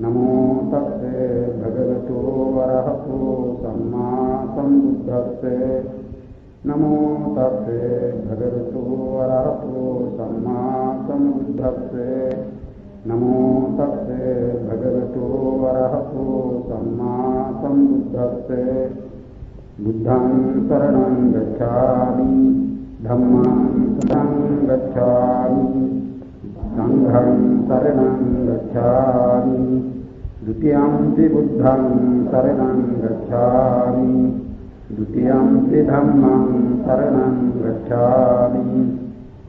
नमो तस्से भगवतो वरहतो सम्मा सम्बुद्धस्से नमो तस्से भगवतो वरहतो सम्मा सम्बुद्धस्से नमो तस्से भगवतो वरहतो सम्मा सम्बुद्धस्से बुद्धं शरणं गच्छामि धम्मं शरणं गच्छामि संघं शरणं गच्छामि द्वितीयंपि बुद्धं शरणं गच्छामि द्वितीयंपि धम्मं शरणं गच्छामि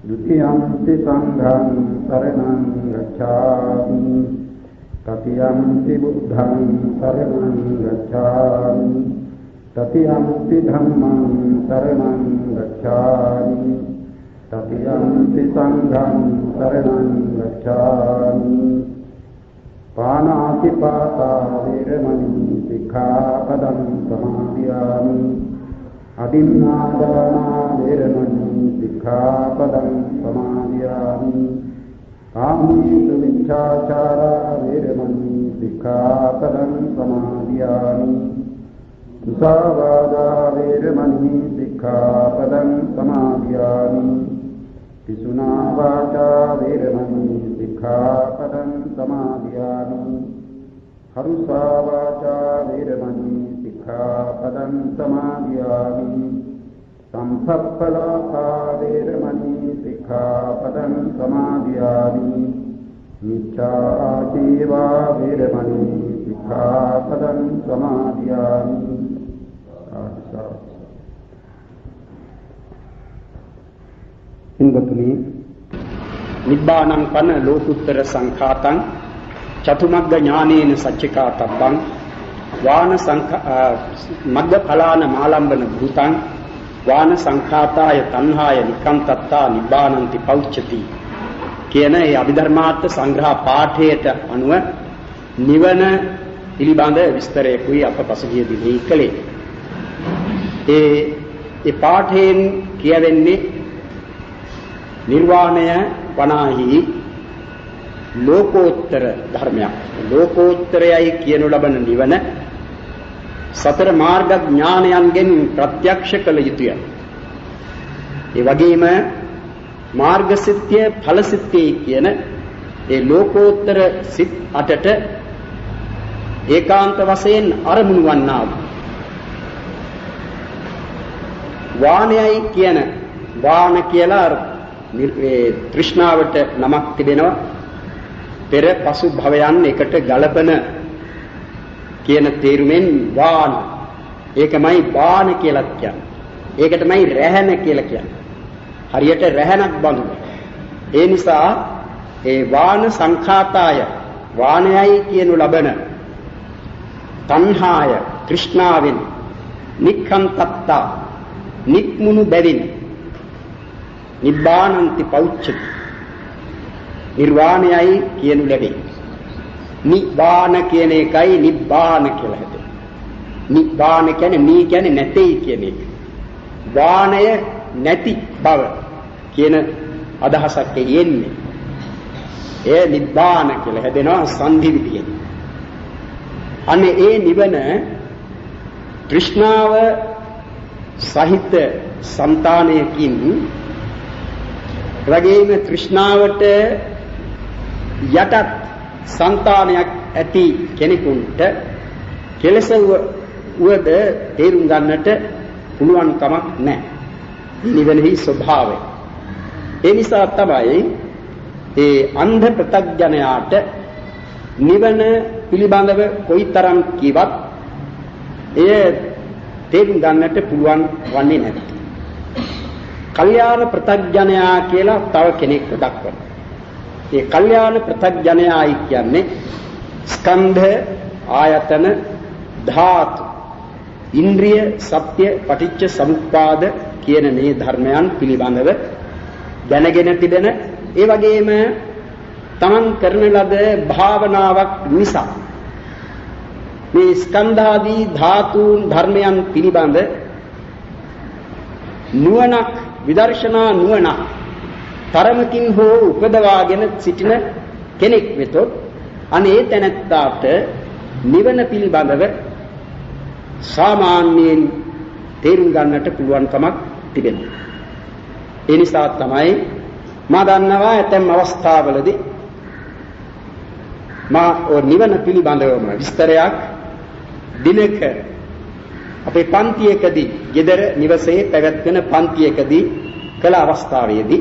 द्वितीयंपि संघं शरणं गच्छामि तृतीयंपि बुद्धं शरणं गच्छामि तृतीयंपि धम्मं शरणं गच्छामि तृतीयंपि संघं शरणं गच्छामि पानातिपाता वेरमणि सिक्खापदं समादयामि अदिन्नादाना वेरमणि सिक्खापदं समादयामि कामेषु मिथ्याचारा वेरमणि सिक्खापदं समादयामि मुसावादा वेरमणि सिक्खापदं समादयामि पिसुना वाचा वेरमणि सिक्खापदं समादयामि हरुषा वाचा वेरमणि सिक्खापदं समादयामि संसप्पलापा वेरमणि सिक्खापदं समादयामि मिथ्याजीवा वेरमणि सिक्खापदं समादयामि हिंगतुनी निब्बानं पन लोकुत्तर संखातं चतुमग्ग ज्ञानेन सच्चिकातब्बं वान मग्ग फलान मालंबन भूतं वान संखाताय तन्हाय निकंतत्ता निब्बानंति पौच्यति කියන ඒ අභිධර්මාර්ථ සංග්‍රහ පාඨයට අනුව නිවන පිළිබඳ විස්තරයකුයි අප පසුගිය දිනේ කළේ. ඒ පාඨයෙන් කියවෙන්නේ නිර්වාණය වනාහි ලෝකෝත්තර ධර්මයක්. ලෝකෝත්තරයයි කියනු ලබන නිවන සතර මාර්ග ඥානයන්ගෙන් ප්‍රත්‍යක්ෂ කළ යුතුය. ඒ වගේම මාර්ග සිත්‍ය ඵල සිත්‍ය කියන ඒ ලෝකෝත්තර සිත් 8ට ඒකාන්ත වශයෙන් අරමුණු වන්නා වූ වාණයයි කියන වාණ කියලා තෘෂ්ණාවට නමක් තිබෙනවා. පෙර පසු භවයන් එකට ගලපන කියන තේරුමෙන් වාණ. ඒකමයි වාණ කියලා කියන්නේ. ඒකටමයි රැහැන කියලා කියන්නේ. හරියට රැහැනක් බඳු. ඒ නිසා ඒ වාන සංඛාතාය වාණයයි කියනු ලබන තණ්හාය තෘෂ්ණාවෙන් නික්ඛන්තත්තා නික්මුණු බැවින් නිබ්බානන්ති පෞච්චති නිර්වාණයයි කියනු ලැබේ. නිබ්බාන කියන එකයි නිබ්බාන කියලා හිතේ. නිබ්බාන කියන්නේ නී කියන්නේ නැtei කියන එක. වාණය නැති බව කියන අදහසක් එන්නේ. ඒ නිබ්බාන කියලා හැදෙනවා සංධි විදියෙන්. අනේ ඒ නිවන තෘෂ්ණාව සහිත సంతානයකින් රගේම තෘෂ්ණාවට යටත් సంతානයක් ඇති කෙනෙකුට කෙලෙස වුවද තේරුම් ගන්නට පුළුවන් කමක් නැහැ. නිවනෙහි ස්වභාවය. ඒ නිසා තමයි ඒ අන්ධ ප්‍රත්‍යඥයාට නිවන පිළිබඳව කොයිතරම් කිවත් එය තේරුම් ගන්නට පුළුවන් වන්නේ නැති. කල්යාණ ප්‍රත්‍යඥයා කියලා තව කෙනෙක් දක්වනවා. ඒ කල්යාණ ප්‍රත්‍යඥයායි කියන්නේ ස්කන්ධ ආයතන ධාතු ඉන්ද්‍රිය සත්‍ය පටිච්ච සමුප්පාද කියන මේ ධර්මයන් පිළිබඳව දැනගෙන තිබෙන ඒ වගේම තමන් කරන ලද භාවනාවක් නිසා මේ ස්කන්ධාදී ධාතුන් ධර්මයන් පිළිබඳ නුවණක් විදර්ශනා නුවණක් තරමකින් හෝ උපදවාගෙන සිටින කෙනෙක් වෙතොත් අනේ තැනැත්තාට නිවන පිළිබඳව සාමාන්‍යයෙන් තේරුම් ගන්නට පුළුවන් කමක් තිබෙනවා. ඒ නිසා තමයි මා දන්නවා ඇතැම් අවස්ථාවලදී මා නිවන පිළිබඳවම විස්තරයක් දිනක අපේ පන්තියකදී ගෙදර නිවසේ පැවැත්වෙන පන්තියකදී කළ අවස්ථාවේදී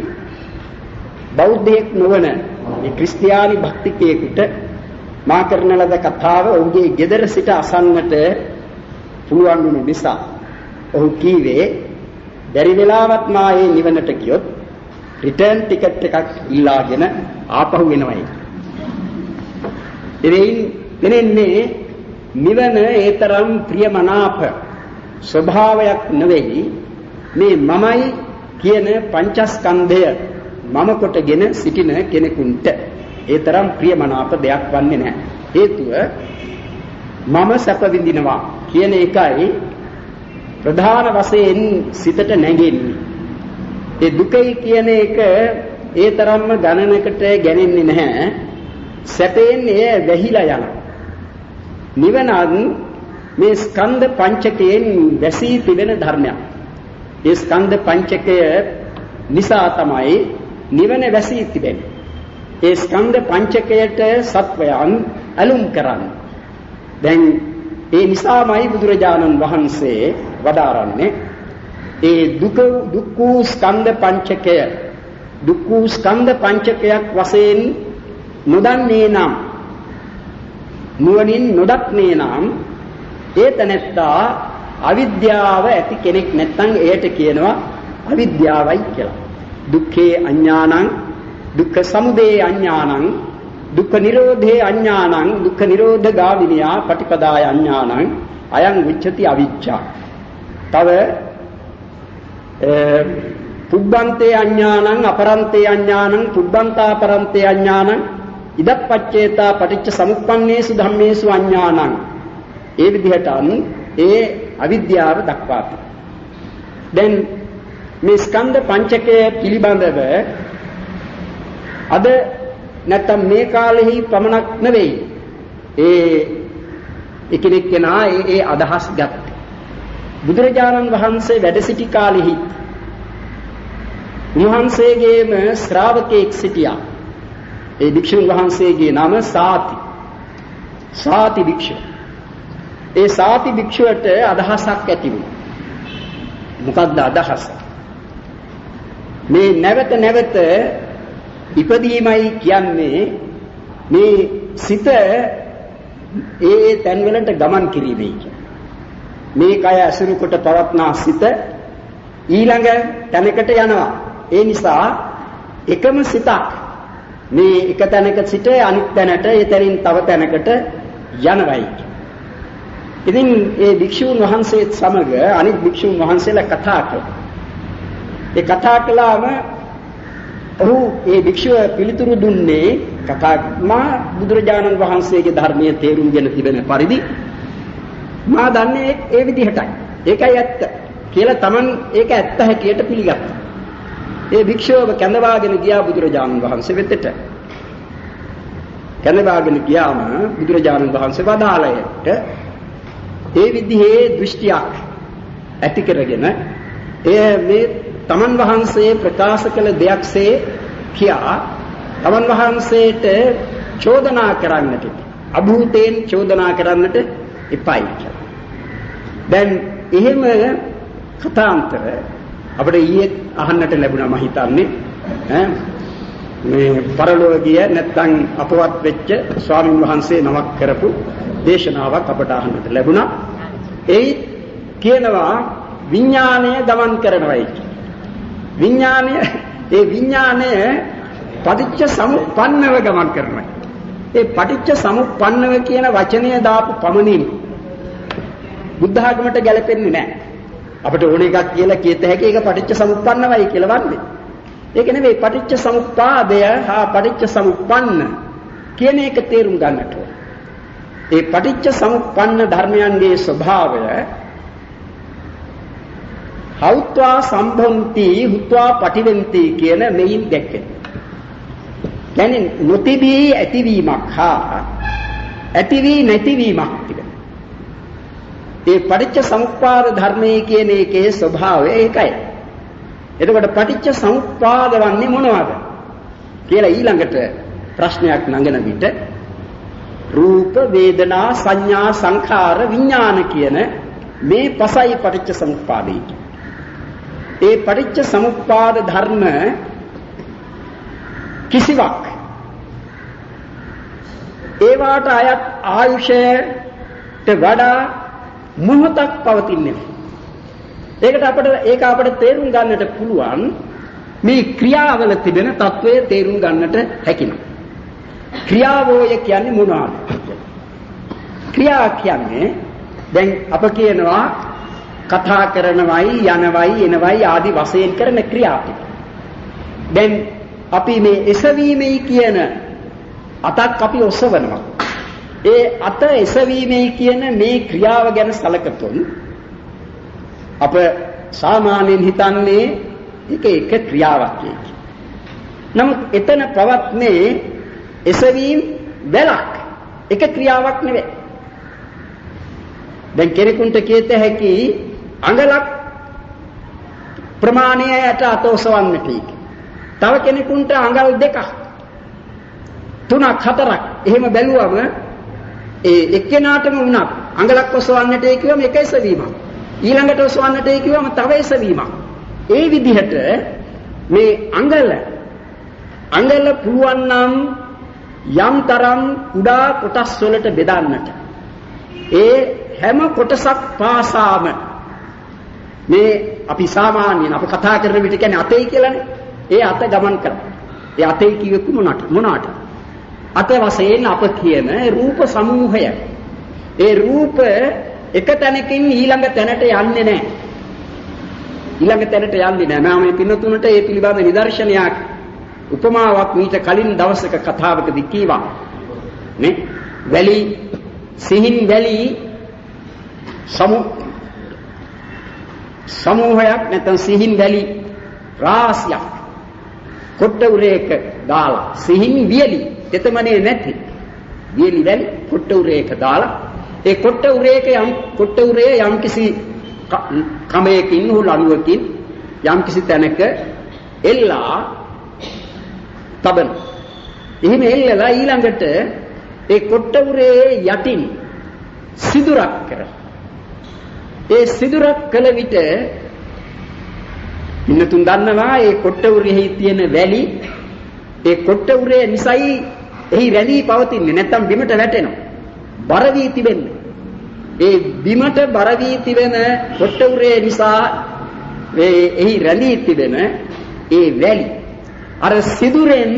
බෞද්ධයෙක් නොවන මේ ක්‍රිස්තියානි භක්තිකයෙකුට මා කරන ලද කතාව ඔහුගේ ගෙදර සිට අසන්නට පුළුවන් වුණු නිසා ඔහු කීවේ බැරි වෙලාවත් මා ඒ නිවනට ගියොත් රිටර්න් ටිකට් එකක් ඉල්ලාගෙන ආපහු එනවයි. එදින් දෙන්නේ නිවන ඒතරම් ප්‍රියමනාප ස්වභාවයක් නෙවෙයි. මේ මමයි කියන පංචස්කන්ධය මම කොටගෙන සිටින කෙනෙකුට ඒතරම් ප්‍රියමනාප දෙයක් වන්නේ නැහැ. හේතුව මම සැප විඳිනවා කියන එකයි ප්‍රධාන වශයෙන් සිතට නැගෙන්නේ. ඒ දුකයි කියන එක ඒ තරම්ම ගණනකට ගන්නේ නැහැ. සැපයෙන් එය වැහිලා යනවා. නිවනත් මේ ස්කන්ධ පංචකයෙන් වැසී තිබෙන ධර්මයක්. ඒ ස්කන්ධ පංචකය නිසා තමයි නිවන වැසී තිබෙන්නේ. ඒ ස්කන්ධ පංචකයට සත්වයන් ඇලුම් කරන්නේ. දැන් ඒ නිසාමයි බුදුරජාණන් වහන්සේ වදාරන්නේ ඒ දුක්ඛ ස්කන්ධ පංචකයක් වශයෙන් නොදන්නේ නම් නුවණින් නොදක්නේ නම් ඒ තැනැත්තා අවිද්‍යාව ඇති කෙනෙක් නැත්නම් එයට කියනවා අවිද්‍යාවයි කියලා. දුක්ඛේ අඥානං දුක්ඛ සමුදය අඥානං දුක්ඛ නිරෝධේ අඥානං දුක්ඛ නිරෝධ ගාමිනියා පටිපදාය අඥානං අයං උච්චති අවිච්ඡා. තව පුබ්බන්තේ අඥානං අපරන්තේ අඥානං පුබ්බන්තා පරන්තේ අඥානං ඉදප්පච්චේතා පටිච්ච සමුප්පන්නේසු ධම්මේසු අඥානං. ඒ විදිහට ඒ අවිද්‍යාව දක්වා තිබෙනවා. දැන් මේ ස්කන්ධ පංචකය පිළිබඳව අද නැත්තම් මේ කාලෙහි පමණක් නෙවෙයි එකිනෙක කෙනා ඒ අදහස් ගත්තේ. බුදුරජාණන් වහන්සේ වැඩ සිටි කාලෙහි උන්වහන්සේගේම ශ්‍රාවකෙක් සිටියා. ඒ භික්ෂුන් වහන්සේගේ නම සාති භික්ෂුව. ඒ සාති භික්ෂුවට අදහසක් ඇති වුණා. මොකක්ද අදහස? මේ නැවත නැවත ඉපදීමයි කියන්නේ මේ සිත ඒ තැන්වලට ගමන් කිරීමයි කියන්නේ. මේ කය අසුරු කොට පවත්නා සිත ඊළඟ තැනකට යනවා. ඒ නිසා එකම සිතක් මේ එක තැනක සිට අනිත් තැනට එතනින් තව තැනකට යනවායි. ඉතින් ඒ භික්ෂුන් වහන්සේත් සමග අනිත් භික්ෂුන් වහන්සේලා කතා කළා. ඒ කතා කළාම ඔහු ඒ භික්ෂුව පිළිතුරු දුන්නේ මා බුදුරජාණන් වහන්සේගේ ධර්මයේ තේරුම්ගෙන තිබෙන පරිදි මා දන්නේ ඒ විදිහටයි. ඒකයි ඇත්ත කියලා Taman ඒක ඇත්ත හැටියට පිළිගත්තා. ඒ භික්ෂුවව කැඳවාගෙන ගියා බුදුරජාණන් වහන්සේ වෙතට. කැඳවාගෙන ගියාම බුදුරජාණන් වහන්සේ වදාළයට ඒ විදිහේ දෘෂ්ටියක් ඇති කරගෙන මේ තමන් වහන්සේ ප්‍රකාශ කළ දෙයක්සේ කියා තමන් වහන්සේට චෝදනා කරන්නට අභූතයෙන් චෝදනා කරන්නට එපයි කියලා. දැන් එහෙම කතාන්තර අපිට ඊයේ අහන්නට ලැබුණා මම හිතන්නේ මේ පරලෝකීය නැත්නම් අපවත් වෙච්ච ස්වාමින් වහන්සේ නමක් කරපු දේශනාවක් අපට අහන්නට ලැබුණා. ඒ කියනවා විඥාණය ගමන් කරනවායි. විඥාණය පටිච්ච සමුප්පන්නව ගමන් කරනවා. ඒ පටිච්ච සමුප්පන්නව කියන වචනය දාපු පමණින් බුද්ධ ආගමට ගැලපෙන්නේ නැහැ. අපිට ඕන එකක් කියලා කියත හැකි ඒක පටිච්ච සමුප්පන්නවයි කියලා වන්නේ. ඒක නෙවෙයි පටිච්ච සමුප්පාදය හා පටිච්ච සමුප්පන්න කියන එක තේරුම් ගන්නට ඕන. ඒ පටිච්ච සමුප්පන්න ධර්මයන්ගේ ස්වභාවය හෞත්වා සම්භන්ති හුත්වා පටිවෙන්ති කියන මෙයින් දැක්කේ. කියන්නේ නොතිබී ඇතිවීමක් හා ඇතිවී නැතිවීමක් තිබෙනවා. ඒ පටිච්ච සමුප්පාද ධර්මයේ කියන එකේ ස්වභාවය ඒකයි. එතකොට පටිච්ච සමුප්පාද වන්නේ මොනවද කියලා ඊළඟට ප්‍රශ්නයක් නඟන විට රූප වේදනා සංඥා සංඛාර විඥාන කියන මේ පසයි පටිච්ච සමුප්පාදේ. ඒ පටිච්ච සමුප්පාද ධර්ම කිසිවක් ඒවාට අයත් ආයුෂයට වඩා මොහොතක් පවතින්නේ නැහැ. ඒක අපිට තේරුම් ගන්නට පුළුවන් මේ ක්‍රියාවල තිබෙන తත්වය තේරුම් ගන්නට හැකියි. ක්‍රියාවෝය කියන්නේ මොනවාද? ක්‍රියා කියන්නේ දැන් අප කියනවා කතා කරනවයි යනවයි එනවයි ආදි වශයෙන් කරන ක්‍රියා ටික. දැන් අපි මේ එසවීමයි කියන අතක් අපි ඔසවනවා. ඒ අත එසවීමයි කියන මේ ක්‍රියාව ගැන සැලකතොත් අප සාමාන්‍යයෙන් හිතන්නේ ඒක ක්‍රියාවක් කියලා. නමුත් එතන පවත්නේ එසවීම වැලක්. එක ක්‍රියාවක් නෙවෙයි. දැන් කෙනෙකුට කියත හැකි අඟලක් ප්‍රමාණයට අත ඔසවන්නට කි. තව කෙනෙකුට අඟල් දෙකක් 3ක් 4ක් එහෙම බැලුවම ඒ එක්කෙනාටම වුණත් අඟලක් ඔසවන්නට කිව්වම එක එසවීමක්. ඊළඟට ඔසවන්නට කිව්වම තව එසවීමක්. ඒ විදිහට මේ අඟල පුළුවන් නම් යම් තරම් කුඩා කොටස් වලට බෙදන්නට ඒ හැම කොටසක් පාසාම මේ අපි සාමාන්‍යයෙන් අප කතා කරන විට කියන්නේ අතේ කියලානේ. ඒ අත ගමන් කරනවා. ඒ අතේ කියවෙකු මොනවාට? අත වශයෙන් අප කියන රූප සමූහය. ඒ රූප එක තැනකින් ඊළඟ තැනට යන්නේ නැහැ. ඊළඟ තැනට යන්නේ නැහැ. මම මේ පින්නතුන්ට ඒ පිළිබඳ නිදර්ශනයක් උපමාවක් මීට කලින් දවසක කතාවකදී කීවා. නේ? වැලි සිහින් වැලි සමූහයක් නැත්නම් සිහින් වැලි රාශියක් කොට්ට උරේක දාලා සිහින් වියලි තෙතමනේ නැති වියලි වැලි කොට්ට උරේක දාලා ඒ කොට්ට උරේ යම් කිසි කමයකින් හුලණුවකින් යම් කිසි තැනක එල්ලා තබන. එහෙම එල්ලලා ඊළඟට ඒ කොට්ට උරේ යටින් සිදුරක් කරා. ඒ සිදුරක් කළ විට ඉන්නතුන් දන්නවා ඒ කොට්ට උරෙහි තියෙන වැලි ඒ කොට්ට උරේ නිසයි එහි රැඳී පවතින්නේ නැත්තම් බිමට වැටෙනවා. බර වී තිබෙන්නේ. ඒ බිමට බර වී තිබෙන කොට්ට උරේ නිසා එහි රැඳී තිබෙන ඒ වැලි අර සිදුරෙන්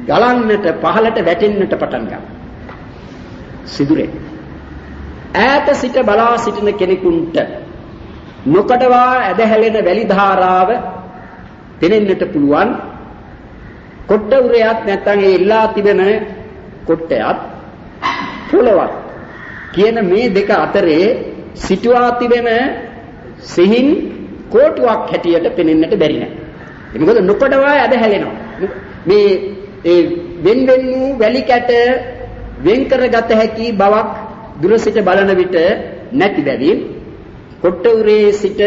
ගලන්නට පහළට වැටෙන්නට පටන් ගන්නවා. සිදුරෙන් ඈත සිට බලා සිටින කෙනෙකුට නොකඩවා ඇදහැලෙන වැලි ධාරාව දැනෙන්නට පුළුවන්. කොට්ට උරයත් නැත්නම් ඒ ඉල්ලා තිබෙන කොට්ටයත් පොළවත් කියන මේ දෙක අතරේ සිටුවා තිබෙන සිහින් කෝටුවක් හැටියට පෙනෙන්නට බැරි නෑ. ඒක මොකද නොකඩවා ඇදහැලෙනවා. මේ ඒ වෙන වූ වැලි කැට වෙන් කරගත හැකි බවක් දුර සිට බලන විට නැති බැවින් කොට්ට උරේ සිට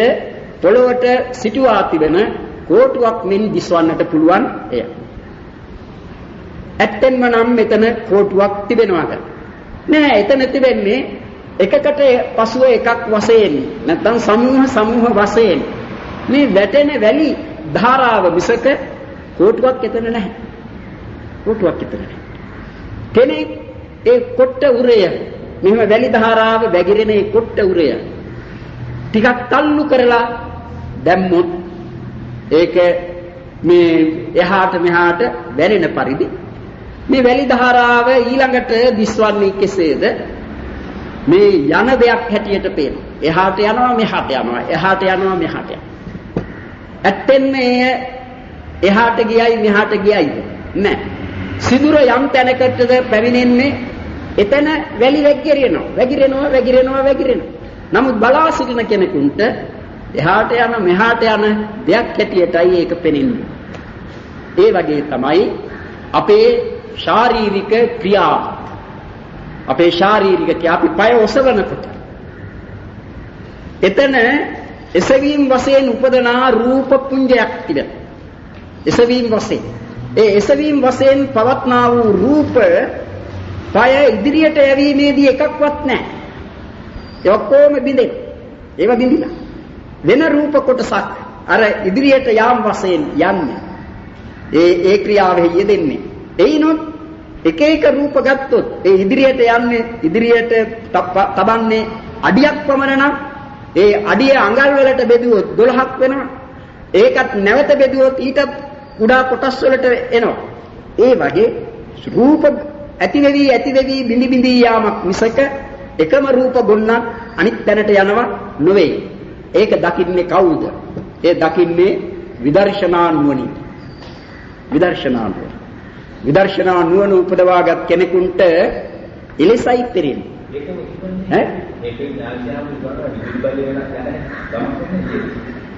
පොළොවට සිටුවා තිබෙන කෝටුවක් මෙන් දිස්වන්නට පුළුවන් එය. ඇත්තෙන්ම නම් මෙතන කෝටුවක් තිබෙනවාද? නෑ, එතන තිබෙන්නේ එකකට පසුව එකක් වශයෙන් නැත්නම් සමූහ වශයෙන් මේ වැටෙන වැලි ධාරාව මිසක කෝටුවක් එතන නැහැ. කෝටුවක් එතන නැහැ. කෙනෙක් ඒ කොට්ට උරය මෙහෙම වැලි ධාරාව වැగిරෙන ඒ කොට්ට උරය ටිකක් තල්ලු කරලා දැම්මොත් ඒක මේ එහාට මෙහාට වැනෙන පරිදි මේ වැලි ධාරාව ඊළඟට දිස්වන්නේ කෙසේද? මේ යන දෙයක් හැටියට පේනවා. එහාට යනවා මෙහාට යනවා. එහාට යනවා මෙහාට යනවා. ඇත්තෙන් මේ එහාට ගියයි මෙහාට ගියයිද? නැහැ. සිදුර යම් තැනකටද පැමිණෙන්නේ එතන වැලි වැగిරෙනවා. නමුත් බලා සිටින කෙනෙකුට එහාට යන මෙහාට යන දෙයක් හැටියටයි ඒක පෙනෙන්නේ. ඒ වගේ තමයි අපේ ශාරීරික ක්‍රියා අපේ ශාරීරික අපි පය ඔසවනකොට එතන එසවීම වශයෙන් උපදනා රූප පුඤ්ජයක් තිබෙන. එසවීම වශයෙන් ඒ එසවීම වශයෙන් පවත්නා වූ රූප පය ඉදිරියට යැවීමේදී එකක්වත් නැහැ. ඒ ඔක්කොම බිඳෙන. ඒවා බිඳිලා. වෙන රූප කොටසක් අර ඉදිරියට යාම වශයෙන් යන්නේ. ඒ ක්‍රියාවෙහි යෙදෙන්නේ. එයිනොත් එක එක රූප ගත්තොත් ඒ ඉදිරියට යන්නේ ඉදිරියට තබන්නේ අඩියක් පමණ නම් ඒ අඩිය අඟල් වලට බෙදුවොත් 12ක් වෙනවා. ඒකත් නැවත බෙදුවොත් ඊට කුඩා කොටස් වලට එනවා. ඒ වගේ රූප ඇතිවෙවි බිඳි බිඳි යාමක් මිසක එකම රූප ගොන්නක් අනිත් තැනට යනවා නොවේ. ඒක දකින්නේ කවුද? ඒ දකින්නේ විදර්ශනා නුවණින්. විදර්ශනා නුවණ උපදවාගත් කෙනෙකුට එලෙසයි තේරෙන්නේ. ඈ? ඒකේ ඥානයම උගන්වන විදුබලේ වෙනස් නැහැ.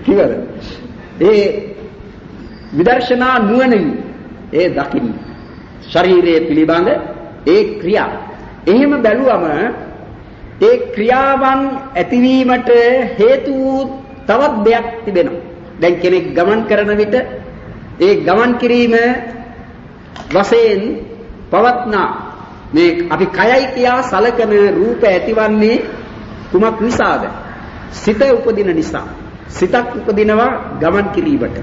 කිව්වද? ඒ විදර්ශනා නුවණින් ඒ දකින්නේ ශරීරයේ පිළිබඳ ඒ ක්‍රියා. එහෙම බැලුවම ඒ ක්‍රියාවන් ඇතිවීමට හේතු තවත් දෙයක් තිබෙනවා. දැන් කෙනෙක් ගමන් කරන විට ඒ ගමන් කිරීම වශයෙන් පවත්නා මේ අපි කයයි කියා සලකන රූප ඇතිවන්නේ කුමක් නිසාද? සිත උපදින නිසා. සිතක් උපදිනවා ගමන් කිරීමට.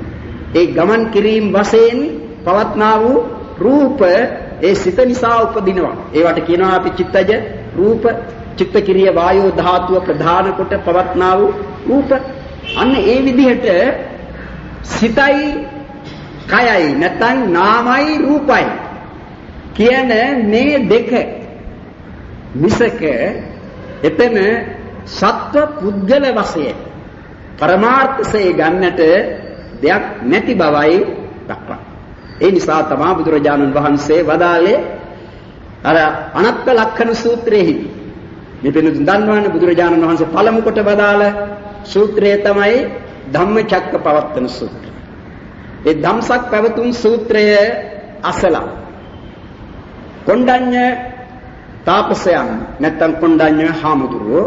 ඒ ගමන් කිරීම වශයෙන් පවත්නා වූ රූප ඒ සිත නිසා උපදිනවා. ඒවට කියනවා අපි චිත්තජ රූප. චිත්ත කිරිය වායෝ ධාතුව ප්‍රධාන කොට පවත්නා වූ රූප. අන්න ඒ විදිහට සිතයි කයයි නැත්නම් නාමයි රූපයි කියන මේ දෙක මිසක එතන සත්ව පුද්ගල වශයෙන් පරමාර්ථසේ ගන්නට දෙයක් නැති බවයි දක්වන්නේ. ඒ නිසා තමයි බුදුරජාණන් වහන්සේ වදාළේ අර අනත්ත ලක්ෂණ සූත්‍රයේහි මේ වෙන දන්වන බුදුරජාණන් වහන්සේ පළමු කොට වදාළ සූත්‍රය තමයි ධම්මචක්කපවත්තන සූත්‍රය. ඒ ධම්සක් පැවතුම් සූත්‍රය අසලා කොණ්ඩඤ්ඤ තාපසයන් නැත්නම් කොණ්ඩඤ්ඤ හාමුදුරුවෝ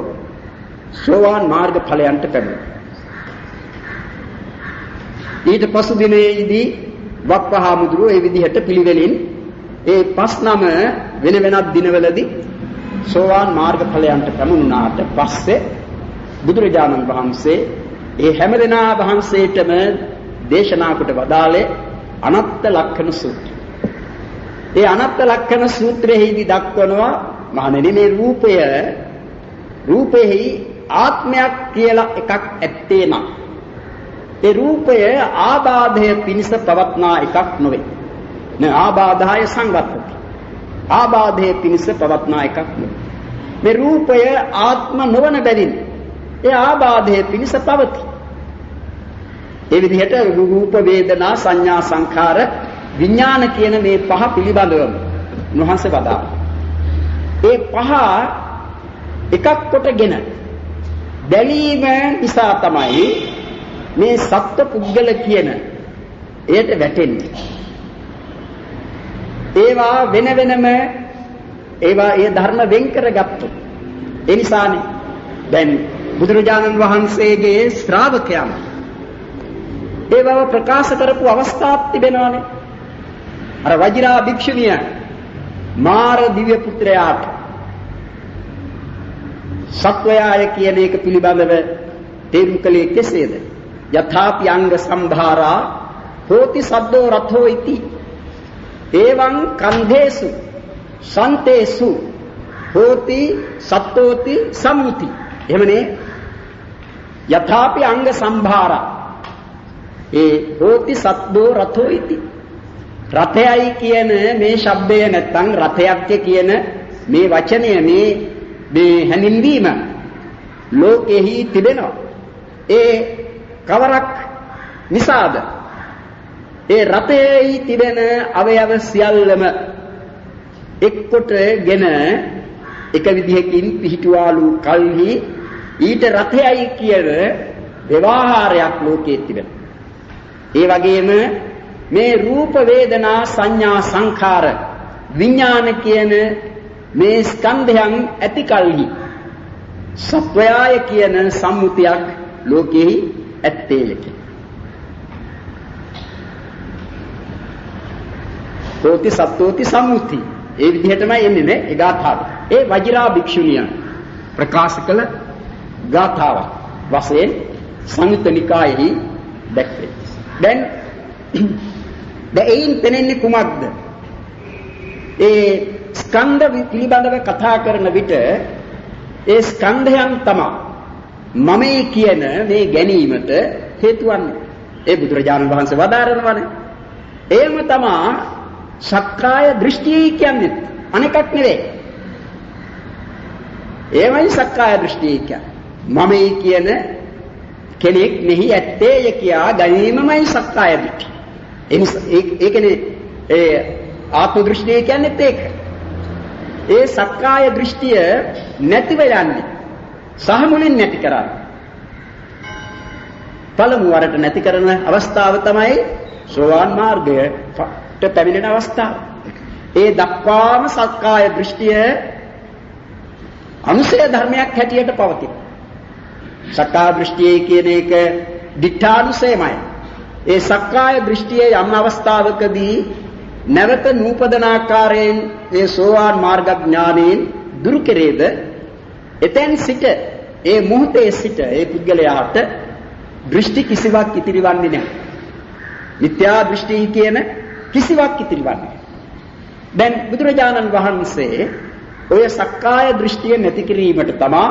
සෝවාන් මාර්ග ඵලයන්ට පැමිණෙනවා. ඊට පසු දිනේදී වප්පහාමුදුරුවෝ ඒ විදිහට පිළිවෙලින් ඒ 5 වෙන වෙනත් දිනවලදී සෝවාන් මාර්ග ඵලයන්ට පැමුණාට පස්සේ බුදුරජාණන් වහන්සේ ඒ හැමදෙනා වහන්සේටම දේශනා කොට වදාළේ අනත්ත ලක්ෂණ සූත්‍රය. ඒ අනත්ත ලක්ෂණ සූත්‍රයේදී දක්වනවා මහණෙනි මේ රූපෙහි ආත්මයක් කියලා එකක් ඇත්තේ නැහැ. ඒ රූපය ආබාධය පිණිස පවත්නා එකක් නොවේ. නේ ආබාධාය සංගතති. ආබාධය පිණිස පවත්නා එකක් නොවේ. මේ රූපය ආත්ම නොවන බැවින් ඒ ආබාධය පිණිස පවතී. ඒ විදිහට රූප වේදනා සංඥා සංඛාර විඥාන කියන මේ පහ පිළිබඳව උන්වහන්සේ වදාළා. ඒ පහ එකක් කොටගෙන බැලීම නිසා තමයි මේ සත්ත්ව පුද්ගල කියන එයට වැටෙන්නේ. ඒවා වෙන වෙනම ඒවා ඒ ධර්ම වෙන් කරගත්තු. ඒ නිසානේ දැන් බුදුරජාණන් වහන්සේගේ ශ්‍රාවකයන් ඒ බව ප්‍රකාශ කරපු අවස්ථාවක් තිබෙනවානේ. අර වජිරා භික්ෂුණිය මාර දිව්‍ය පුත්‍රයාට සත්වයාය කියන එක පිළිබඳව තේරුම් කළේ කෙසේද? යථාපි අංග සම්භාරා හෝති සද්දෝ රතෝ ඉති එවං කන්දේසු සන්තේසු හෝති සත්තෝති සම්මුති. එහෙමනේ යථාපි අංග සම්භාරා ඒ හෝති සද්දෝ රතෝ ඉති. රතයයි කියන මේ શબ્දය නැත්නම් රතයක් කියන මේ වචනය මේ හැඳින්වීම ලෝකෙහි තිබෙනවා. ඒ කවරක් නිසාද? ඒ රතෙහි තිබෙන අවයව සියල්ලම එක්කොටගෙන එක විදිහකින් පිහිටුවාලු කල්හි ඊට රතයයි කියන ව්‍යවහාරයක් ලෝකයේ තිබෙනවා. ඒ වගේම මේ රූප වේදනා සංඥා සංඛාර විඥාන කියන මේ ස්කන්ධයන් ඇති කල්හි සත්වයාය කියන සම්මුතියක් ලෝකෙහි ඇත්තේය. තෝති සත්වෝති සම්මුති. ඒ විදිහටමයි එන්නේ නේ ඒ ගාථාව. ඒ වජිරා භික්ෂුණිය ප්‍රකාශ කළ ගාථාවක් වශයෙන් සංයුත්ත නිකායෙහි දැක්වේ. දැන් එයින් පෙනෙන්නේ කුමක්ද? ඒ ස්කන්ධ පිළිබඳව කතා කරන විට ඒ ස්කන්ධයන් තමයි මමයි කියන මේ ගැනීමට හේතු වන්නේ. ඒ බුදුරජාණන් වහන්සේ වදාරනවානේ. එයම තමයි සක්කාය දෘෂ්ටිය කියන්නේ. අනෙකක් නෙවෙයි. එයමයි සක්කාය දෘෂ්ටිය කියන්නේ. මමයි කියන කෙනෙක් මෙහි ඇත්තේය කියා ගැනීමමයි සක්කාය දෘෂ්ටි. ඒකනේ ඒ ආත්ම දෘෂ්ටිය කියන්නේත් ඒක. ඒ සක්කාය දෘෂ්ටිය නැතිව යන්නේ සහ මුලින් නැති කරන්නේ. පළමු වරට නැති කරන අවස්ථාව තමයි සෝවාන් මාර්ගයට පැමිණෙන අවස්ථාව. ඒ දක්වාම සක්කාය දෘෂ්ටිය අනුසය ධර්මයක් හැටියට පවතින. සක්කාය දෘෂ්ටිය කියන එක දිඨානුසයමයි. ඒ සක්කාය දෘෂ්ටියේ යම් අවස්ථාවකදී නැවත නූපදන ආකාරයෙන් ඒ සෝවාන් මාර්ග ඥානයෙන් දුරු කෙරේද එතෙන් සිට ඒ මොහොතේ සිට ඒ පුද්ගලයාට දෘෂ්ටි කිසිවක් ඉතිරිවන්නේ නැහැ. මිත්‍යා දෘෂ්ටි කියන කිසිවක් ඉතිරිවන්නේ නැහැ. දැන් බුදුරජාණන් වහන්සේ ඔය සක්කාය දෘෂ්ටිය නැති කිරීමට තමා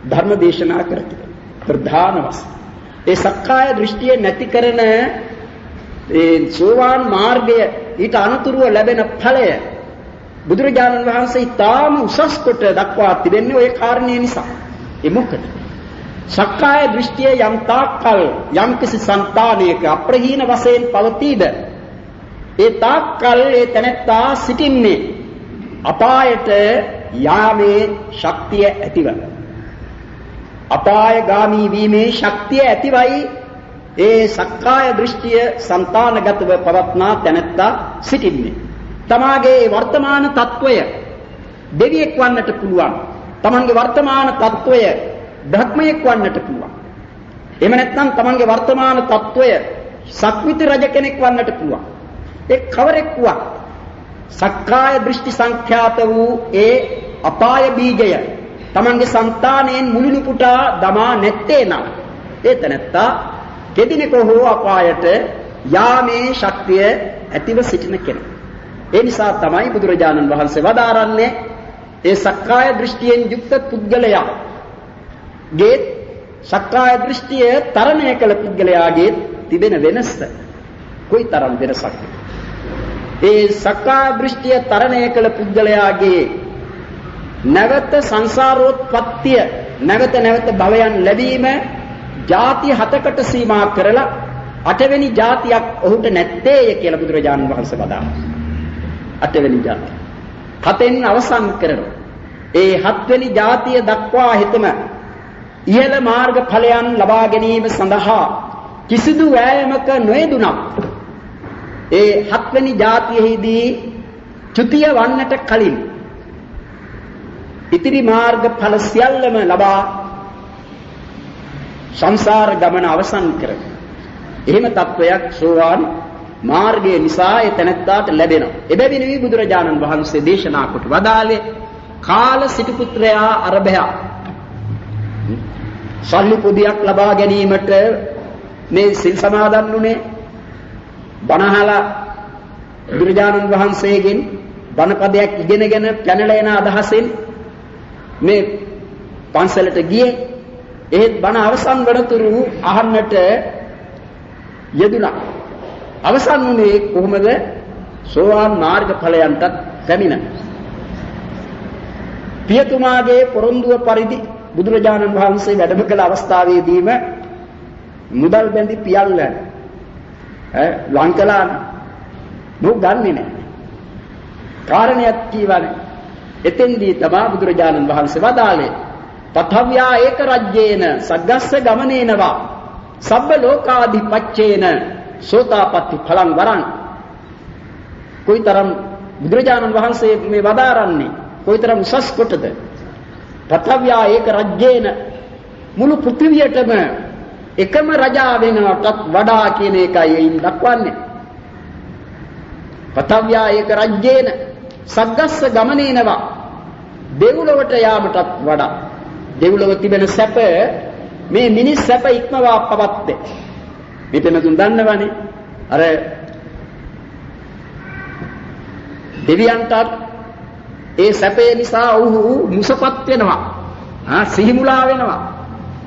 ධර්ම දේශනා කරන්නේ. ප්‍රධාන වශයෙන් ඒ සක්කාය දෘෂ්ටිය නැති කරන ඒ සෝවාන් මාර්ගය ඊට අනුතුරුව ලැබෙන ඵලය බුදුරජාණන් වහන්සේ ඊටාම උසස් කොට දක්වා තිබෙන්නේ ওই කාරණේ නිසා. ඒ මොකද? සක්කාය දෘෂ්ටිය යම් තාක්කල් යම් කිසි సంతානයක අප්‍රහීන වශයෙන් පවතීද ඒ තාක්කල් ඒ තැනැත්තා සිටින්නේ අපායට යාමේ ශක්තිය ඇතිව. අපායගාමී වීමේ ශක්තිය ඇතිවයි ඒ සක්කාය දෘෂ්ටිය సంతానගතව පවත්නා තැනැත්තා සිටින්නේ. තමාගේ වර්තමාන తত্ত্বය දෙවියෙක් වන්නට පුළුවන්. තමන්ගේ වර්තමාන తত্ত্বය ධර්මයක් වන්නට පුළුවන්. එහෙම නැත්නම් තමන්ගේ වර්තමාන తত্ত্বය සක්විති රජ කෙනෙක් වන්නට පුළුවන්. ඒ කවරෙක් වුවත් සක්කාය දෘෂ්ටි සංඛ්‍යාත වූ ඒ අපාය බීජය තමන්ගේ సంతාණයෙන් මුලිනු පුටා දමා නැත්තේ නම් ඒ තැනැත්තා කෙදිනක හෝ අපායට යාමේ ශක්තිය ඇතිව සිටින කෙනෙක්. ඒ නිසා තමයි බුදුරජාණන් වහන්සේ වදාරන්නේ ඒ සක්කාය දෘෂ්ටියෙන් යුක්ත පුද්ගලයා ගේ සක්කාය දෘෂ්ටිය තරණය කළ පුද්ගලයාගේ තිබෙන වෙනස කොයිතරම් වෙනසක්ද? ඒ සක්කාය දෘෂ්ටිය තරණය කළ පුද්ගලයාගේ නැවත සංසාරෝත්පත්තිය නැවත භවයන් ලැබීම ಜಾති 7කට සීමා කරලා 8 වෙනි ಜಾතියක් ඔහුට නැත්තේය කියලා බුදුරජාණන් වහන්සේ වදාළා. 8 වෙනි ಜಾතිය. 7න් අවසන් කරනවා. ඒ 7 වෙනි ಜಾතිය දක්වා හිතම ඉහළ මාර්ග ඵලයන් ලබා ගැනීම සඳහා කිසිදු වෑයමක නොයෙදුණා. ඒ 7 වෙනි ಜಾතියෙහිදී චුතිය වන්නට කලින් ඉතිරි මාර්ග ඵල සියල්ලම ලබා සංසාර ගමන අවසන් කරන. එහෙම තත්වයක් සෝවාන් මාර්ගයේ නිසා ඒ තැනැත්තාට ලැබෙනවා. එබැවිනි බුදුරජාණන් වහන්සේ දේශනා කොට වදාළේ කාල සිටු පුත්‍රයා අරබයා සල්ලි පොදියක් ලබා ගැනීමට මේ සිල් සමාදන් වුණේ බණහලා බුදුරජාණන් වහන්සේගෙන් බණපදයක් ඉගෙනගෙන පැනලා එන අදහසින් මේ පන්සලට ගියේ. එහෙත් බණ අවසන් වනතුරු අහන්නට යෙදුණා. අවසන් වුණේ කොහොමද? සෝවාන් මාර්ග ඵලයන්ට පැමිණ. පියතුමාගේ පොරොන්දුව පරිදි බුදුරජාණන් වහන්සේ වැඩම කළ අවස්ථාවේදීම මුදල් බැඳි පියල්ල ලංකලා නෝ ගන්නේ නැහැ. කාරණයක් කීවනේ. එතෙන්දී තමයි බුදුරජාණන් වහන්සේ වදාළේ තථව්‍යා ඒක රජ්‍යේන සග්ගස්ස ගමනේනවා සබ්බ ලෝකාධිපච්චේන සෝතාපට්ටි ඵලං වරං කොයිතරම් බුදුරජාණන් වහන්සේ මේ වදාරන්නේ කොයිතරම් උසස් කොටද පඨව්‍යා ඒක රජ්‍යේන මුළු පෘථිවියටම එකම රජා වෙනවටත් වඩා කියන එකයි එයින් දක්වන්නේ පඨව්‍යා ඒක රජ්‍යේන සග්ගස්ස ගමනේනවා දෙව්ලොවට යාමටත් වඩා දෙව්ලොව තිබෙන සැප මේ මිනිස් සැප ඉක්මවා පවත්තේ මෙතන තුන් දන්නවනේ අර දෙවියන්ට ඒ සැපේ නිසා ඔහු මුසපත් වෙනවා සිහිමුලා වෙනවා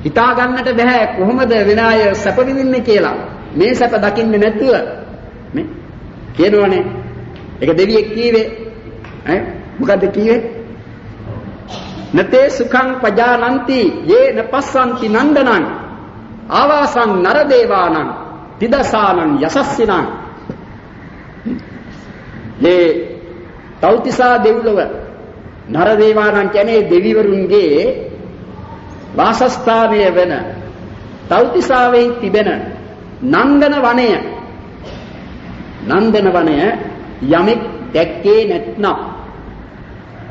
හිතා ගන්නට බෑ කොහොමද වෙන අය සැප විඳින්නේ කියලා මේ සැප දකින්නේ නැතුව නේ කියනවනේ ඒක දෙවියෙක් කීවේ මොකද්ද කීවේ නතේ සුඛං පජානಂತಿ යේන පස්සන්ති නන්දනං ආවාසං නරදේවානං තිදසානං යසස්සිනං මේ තෞතිසා දෙව්ලොව නරදේවානං කියන්නේ දෙවිවරුන්ගේ වාසස්ථානය වෙන තෞතිසාවෙහි තිබෙන නන්දන වනය යමෙක් දැක්කේ නැත්නම්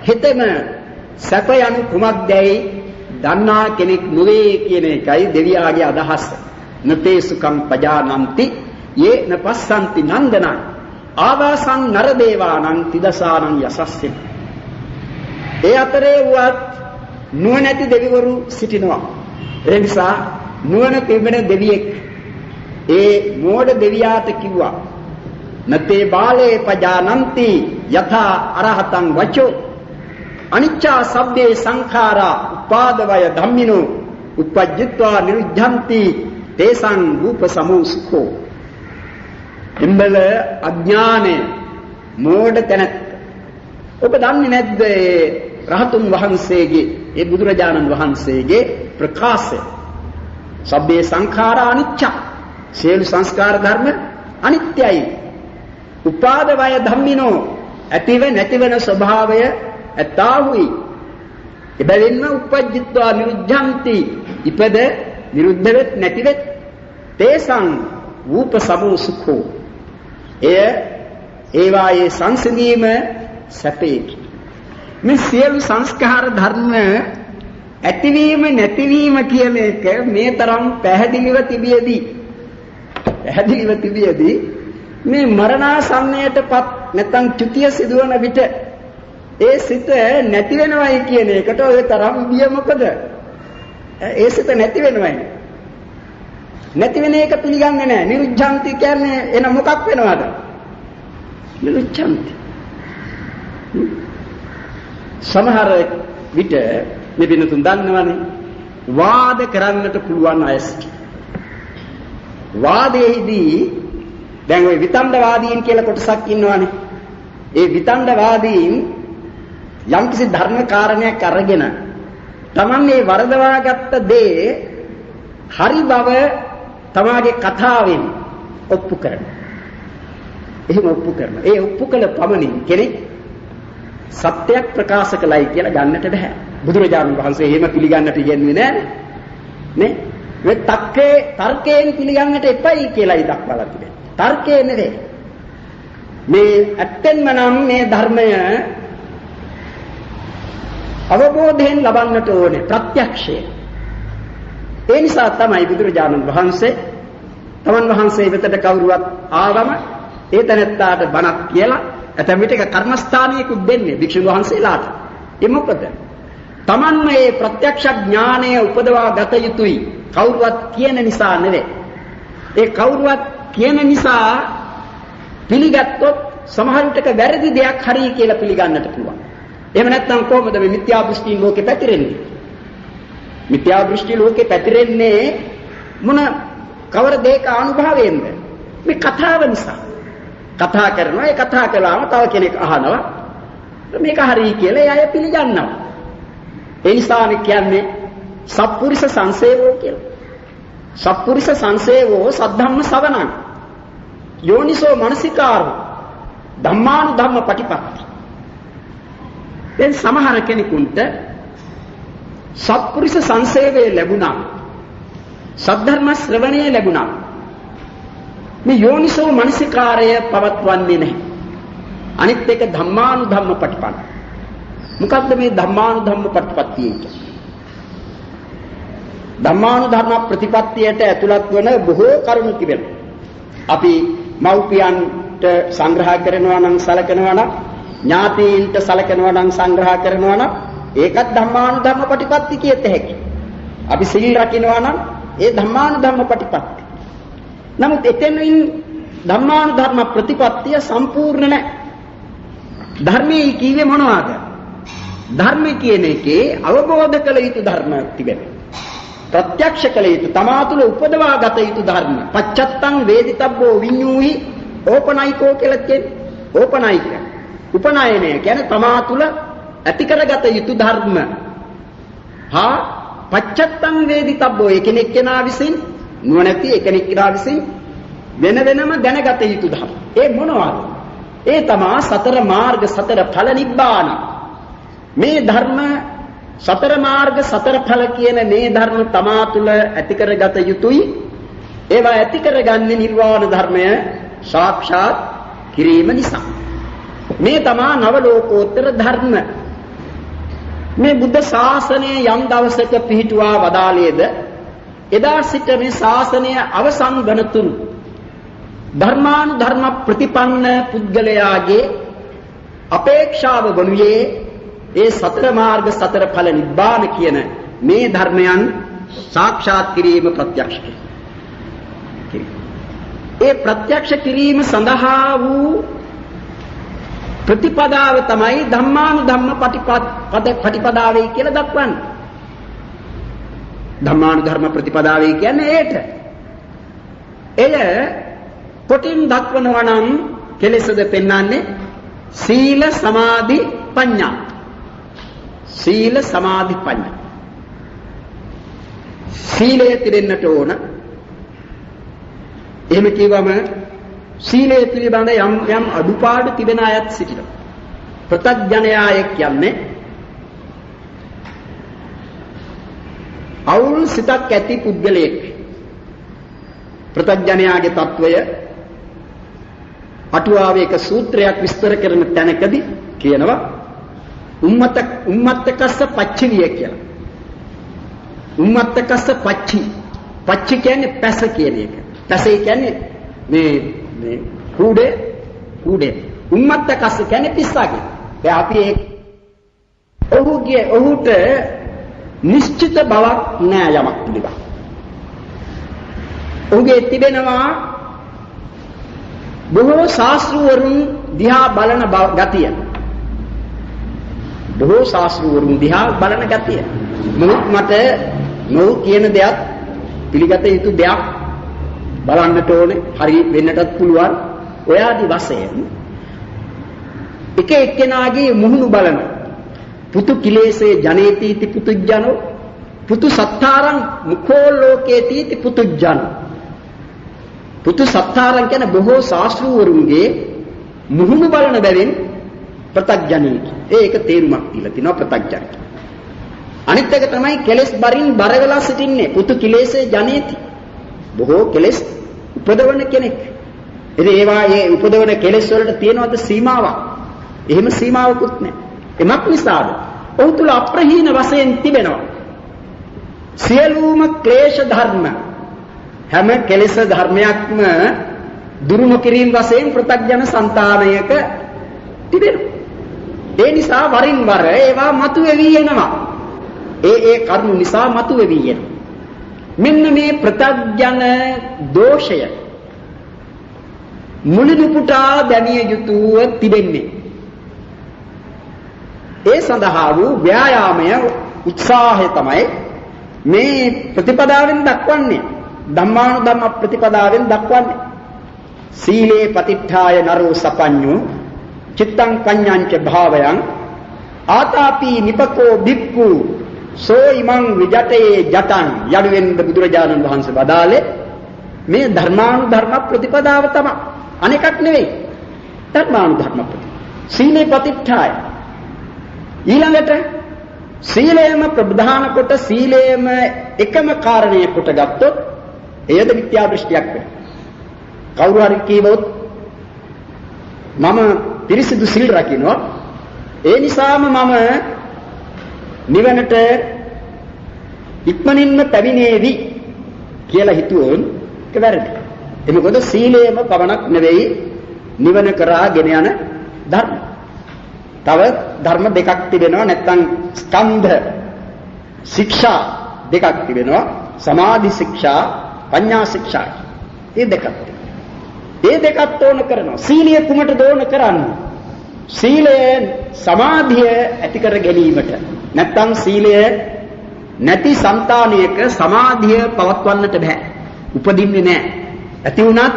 හිතෙම සැප යනු කුමක්දැයි දන්නා කෙනෙක් නොවේ කියන එකයි දෙවියාගේ අදහස. නතේ සුඛං පජානಂತಿ යේන පස්සන්ති නන්දනං ආවාසං නරදේවානං තිදසානං යසස්සින. ඒ අතරේ වත් නුවණැති දෙවිවරු සිටිනවා. ඒ නිසා නුවණ තිබෙන දෙවියෙක් ඒ මෝඩ දෙවියාට කිව්වා නතේ බාලේ පජානಂತಿ යථා අරහතං වචෝ අනිච්චා සබ්බේ සංඛාරා උපාදවය ධම්මිනෝ උපජ්ජත්වා නිරුද්ධಂತಿ තේසං රූප සමෝසුඛෝ එම්බල අඥානේ මෝඩ තැනක් ඔබ දන්නේ නැද්ද රහතුන් වහන්සේගේ ඒ බුදුරජාණන් වහන්සේගේ ප්‍රකාශය සබ්බේ සංඛාරා අනිච්ච සියලු සංස්කාර ධර්ම අනිත්‍යයි උපාදවය ධම්මිනෝ ඇතිව නැතිවන ස්වභාවය ඇතාවුයි එබැවින්ම උපජ්ජිත්වා නිරුද්ධಂತಿ ඉපද නිරුද්ධ වෙත් නැති වෙත් තේසං රූප සමෝසුඛෝ ඒවායේ සංසිඳීම සැපේකි මේ සියලු සංස්කාර ධර්ම ඇතිවීම නැතිවීම කියන එක මේ තරම් පැහැදිලිව තිබියදී මේ මරණාසන්නයටපත් නැත්නම් චුතිය සිදුවන විට ඒ සිත නැති වෙනවයි කියන එකට ඔය තරම් බිය මොකද? ඒ සිත නැති වෙනවයි. නැති වෙන එක පිළිගන්නේ නැහැ. නිරුද්ධಂತಿ කියන්නේ එන මොකක් වෙනවද? නිරුද්ධಂತಿ. සමහර විට මේ වෙනතුන් දන්නවනේ වාද කරන්නට පුළුවන් අය වාදයේදී දැන් ওই විතණ්ඩවාදීන් කියලා කොටසක් ඉන්නවනේ. ඒ විතණ්ඩවාදීන් යම්කිසි ධර්ම කාරණයක් අරගෙන Taman මේ වරදවාගත්ත දේ හරි බව තමාගේ කතාවෙන් ඔප්පු කරනවා. එහෙම ඔප්පු කරනවා. ඒ ඔප්පු කළ පමණින් කෙනෙක් සත්‍යයක් ප්‍රකාශ කළයි කියලා ගන්නට බෑ. බුදුරජාණන් වහන්සේ එහෙම පිළිගන්නට ඉගෙනුවේ නෑනේ. නේ? මේ තර්කයෙන් පිළිගන්නට එපයි කියලායි දක්වලා තිබෙන්නේ. තර්කේ නෙවෙයි. මේ ඇත්තෙන්ම නම් මේ ධර්මය අවබෝධයෙන් ලබන්නට ඕනේ ප්‍රත්‍යක්ෂය. ඒ නිසා තමයි බුදුරජාණන් වහන්සේ තමන් වහන්සේ වෙතට කවුරුවත් ආවම ඒ තැනැත්තාට බණක් කියලා ඇතැම් විටක කර්මස්ථානයකුත් දෙන්නේ භික්ෂුන් වහන්සේලාට. ඒ මොකද? තමන් මේ ප්‍රත්‍යක්ෂ ඥානය උපදවා ගත යුතුයි. කවුරුවත් කියන නිසා නෙවෙයි. ඒ කවුරුවත් කියන නිසා පිළිගත්තොත් සමහර විටක වැරදි දෙයක් හරි කියලා පිළිගන්නට පුළුවන්. එහෙම නැත්නම් කොහොමද මේ මිත්‍යා දෘෂ්ටි ලෝකේ පැතිරෙන්නේ? මිත්‍යා දෘෂ්ටි ලෝකේ පැතිරෙන්නේ මොන කවර දෙයක අනුභවයෙන්ද? මේ කතාව නිසා. කතා කරනවා ඒ කතා කළාම තව කෙනෙක් අහනවා මේක හරි කියලා ඒ අය පිළිගන්නවා. ඒ නිසානේ කියන්නේ සත්පුරුෂ සංසේවෝ කියලා. සත්පුරුෂ සංසේවෝ සද්ධම්ම ශ්‍රවණං යෝනිසෝ මනසිකාරෝ ධම්මානුධම්ම පටිපatti. දැන් සමහර කෙනෙකුට සත්පුරුෂ සංසේවය ලැබුණා. සද්ධර්ම ශ්‍රවණය ලැබුණා. මේ යෝනිසෝ මනසිකාරය පවත්වන්නේ නැහැ. අනිත් එක ධම්මානුධම්ම ප්‍රතිපන්න. මොකද්ද මේ ධම්මානුධම්ම ප්‍රතිපත්තිය කියන්නේ? ධම්මානුධර්ම ප්‍රතිපත්තියට ඇතුළත් වන බොහෝ කරුණු තිබෙනවා. අපි මව්පියන්ට සංග්‍රහ කරනවා නම් සලකනවා නම් ඥාතීන්ට සලකනවා නම් සංග්‍රහ කරනවා නම් ඒකත් ධම්මානුධර්ම ප්‍රතිපත්ති කියත හැකියි. අපි සීල් රකින්නවා නම් ඒ ධම්මානුධර්ම ප්‍රතිපත්ති. නමුත් එතනින් ධම්මානුධර්ම ප්‍රතිපත්තිය සම්පූර්ණ නැහැ. ධර්මයේ කීවේ මොනවාද? ධර්ම කියන එකේ අවබෝධ කළ යුතු ධර්ම තිබෙනවා. ප්‍රත්‍යක්ෂ කළ යුතු තමා තුළ උපදවා ගත යුතු ධර්ම. පච්චත්තං වේදිතබ්බෝ විඤ්ඤූහි ඕපනයිකෝ කියලා කියන්නේ. ඕපනයික. උපනායනය කියන්නේ තමා තුළ ඇති කරගත යුතු ධර්ම. හා පච්චත්තං වේදිතබ්බෝ එකිනෙක කෙනා විසින් නුවණැති එකිනෙක කෙනා විසින් වෙන වෙනම දැනගත යුතු ධර්ම. ඒ මොනවාද? ඒ තමා සතර මාර්ග සතර ඵල නිබ්බාන. මේ ධර්ම සතර මාර්ග සතර ඵල කියන මේ ධර්ම තමා තුළ ඇති කරගත යුතුයි. ඒවා ඇති කරගන්නේ නිර්වාණ ධර්මය සාක්ෂාත් කිරීම නිසා. මේ තමා නව ලෝකෝත්තර ධර්ම. මේ බුද්ධ ශාසනය යම් දවසක පිහිටුවා වදාළේද එදා සිට මේ ශාසනය අවසන් වනතුරු ධර්මානුධර්ම ප්‍රතිපන්න පුද්ගලයාගේ අපේක්ෂාව වනුයේ ඒ සතර මාර්ග සතර ඵල නිබ්බාන කියන මේ ධර්මයන් සාක්ෂාත් කිරීම ප්‍රත්‍යක්ෂ කිරීම. ඒ ප්‍රත්‍යක්ෂ කිරීම සඳහා වූ ප්‍රතිපදාව තමයි ධම්මානුධම්ම ප්‍රතිපදාවයි කියලා දක්වන්නේ. ධම්මානුධර්ම ප්‍රතිපදාවයි කියන්නේ ඒට. එය කොටින් දක්වනවා නම් කෙලෙසද පෙන්වන්නේ සීල සමාධි ප්‍රඥා. සීල සමාධි ප්‍රඥා. සීලය තිරෙන්නට ඕන. එහෙම කියවම සීලය පිළිබඳ යම් අඩුපාඩු තිබෙන අයත් සිටිනවා. ප්‍රත්‍යඥයාය කියන්නේ අවුල් සිතක් ඇති පුද්ගලයෙක්. ප්‍රත්‍යඥයාගේ తত্ত্বය අටුවාවේ එක සූත්‍රයක් විස්තර කරන තැනකදී කියනවා උම්මත්තකස්ස පච්චවිය කියලා. උම්මත්තකස්ස පච්චි කියන්නේ පැස කියන එක. පැසේ කියන්නේ මේ කූඩේ උම්මත්තකස්ස කියන්නේ පිස්සාගේ. දැන් අපි ඔහුට නිශ්චිත බවක් නෑ යමක් පිළිබඳ. ඔහුගේ තිබෙනවා බොහෝ ශාස්ත්‍රවරුන් දිහා බලන ගතිය. බොහෝ ශාස්ත්‍රවරුන් දිහා බලන ගතිය. මට නො කියන දෙයක් පිළිගත යුතු දෙයක් බලන්නට ඕනේ. හරි වෙන්නටත් පුළුවන්. ඔයාදී වශයෙන් එක එක්කෙනාගේ මුහුණු බලන පුතු කිලේසේ ජනේති පුතුජනෝ පුතු සත්තාරං මුඛෝ ලෝකේති පුතුජනෝ. පුතු සත්තාරං කියන බොහෝ ශාස්ත්‍රවරුන්ගේ මුහුණු බලන බැවින් ප්‍රත්‍යඥයි. ඒක තේරුමක් දීලා තිනවා ප්‍රත්‍යඥයි. අනිත් එක තමයි කෙලෙස් බරින් බර වෙලා සිටින්නේ. පුතු කිලේසේ ජනේති. බොහෝ කෙලෙස් උපදවන කෙනෙක්. ඉතින් ඒ උපදවන කෙලෙස් වලට තියෙනවද සීමාවක්? එහෙම සීමාවකුත් නැහැ. එමත් නිසාද ඔහු තුල අප්‍රහීන වශයෙන් තිබෙනවා සියලුම ක්ලේශ ධර්ම. හැම කෙලෙස් ධර්මයක්ම දුරු නොකිරීම වශයෙන් ප්‍රත්‍යඥ సంతානයක තිබෙනවා. ඒ නිසා වරින් වර ඒවා මතුවෙවි එනවා. ඒ කරුණු නිසා මතුවෙවි එනවා. මෙන්න මේ ප්‍රත්‍යඥ දෝෂය මුලිනුපුටා දැනිය යුතුව තිබෙන්නේ. ඒ සඳහා වූ ව්‍යායාමය උත්සාහය තමයි මේ ප්‍රතිපදාවෙන් දක්වන්නේ. ධම්මානුධම්ම ප්‍රතිපදාවෙන් දක්වන්නේ. සීලේ පතිට්ඨාය නරෝ සපඤ්ඤෝ චිත්තං පඤ්ඤංච භාවයං ආතාපි නිපකෝ භික්ඛු සෝ ඉමං විජතේ ජතං යනුවෙන් බුදුරජාණන් වහන්සේ වදාළේ මේ ධර්මානුධර්ම ප්‍රතිපදාව තමයි. අනෙකක් නෙවෙයි. ධර්මානුධර්ම ප්‍රතිපදාව. සීලේ පතිට්ඨාය. ඊළඟට සීලයම ප්‍රධාන කොට සීලයම එකම කාරණය කොට ගත්තොත් එයද මිත්‍යා දෘෂ්ටියක් වෙනවා. කවුරු හරි කීවොත් මම පිරිසිදු සිල් රකින්නවා ඒ නිසාම මම නිවනට ඉක්මනින්ම පැමිණේවි කියලා හිතුවොත් ඒක වැරදි. ඒ මොකද සීලයම පවණක් නෙවෙයි නිවන කරා ගෙන යන ධර්ම. තව ධර්ම දෙකක් තිබෙනවා නැත්නම් ස්කන්ධ ශික්ෂා දෙකක් තිබෙනවා. සමාධි ශික්ෂා, පඤ්ඤා ශික්ෂා. මේ දෙකක්. මේ දෙකත් ඕන කරනවා. සීලය කුමටද ඕන කරන්නේ? සීලය සමාධිය ඇති කර ගැනීමට. නැත්නම් සීලය නැති సంతානයක සමාධිය පවත්වන්නට බෑ. උපදින්නේ නෑ. ඇති වුණත්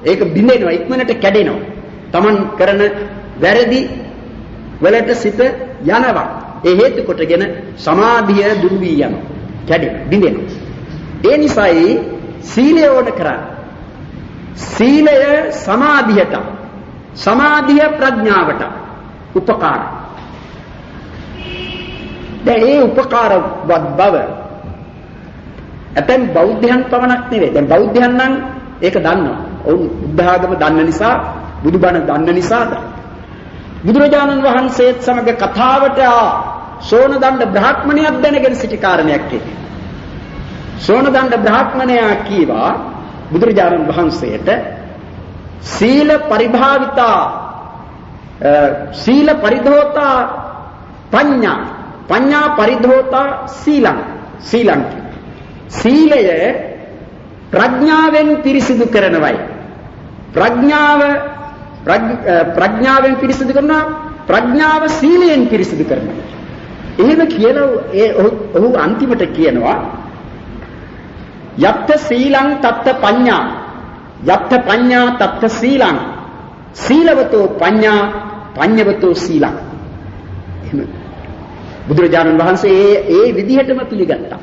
ඒක බිඳෙනවා, ඉක්මනට කැඩෙනවා. Taman කරන වැරදි වලට සිත යනවා. ඒ හේතු කොටගෙන සමාධිය දුරු වී යනවා. කැඩෙනවා, බිඳෙනවා. ඒ නිසායි සීලය ඕන කරන්නේ. සීලය සමාධියට, සමාධිය ප්‍රඥාවට උපකාර. දැන් ඒ උපකාරවත් බව ඇතැම් බෞද්ධයන් පමණක් නෙවෙයි. දැන් බෞද්ධයන් නම් ඒක දන්නවා. ඔවුන් බුද්ධ ආගම දන්න නිසා, බුදුබණ දන්න නිසා බුදුරජාණන් වහන්සේත් සමග කතාවට සෝනදණ්ඩ බ්‍රාහ්මණයක් දැනගෙන සිටි කාරණයක් ඒක. සෝනදණ්ඩ බ්‍රාහ්මණයා කීවා බුදුරජාණන් වහන්සේට සීල පරිභාවිතා සීල පරිධෝතා පඤ්ඤා පඤ්ඤා පරිධෝතා සීලං සීලං සීලය ප්‍රඥාවෙන් පිරිසිදු කරනවයි. ප්‍රඥාවෙන් පිරිසිදු කරනවා, ප්‍රඥාව සීලයෙන් පිරිසිදු කරනවා. එහෙම කියනවා. ඔහු අන්තිමට කියනවා යත්ත සීලං තත්ත පඤ්ඤා යත්ත පඤ්ඤා තත්ත සීලං සීලවතෝ පඤ්ඤා පඤ්ඤවතෝ සීලං. එහෙම බුදුරජාණන් වහන්සේ ඒ විදිහටම පිළිගත්තා.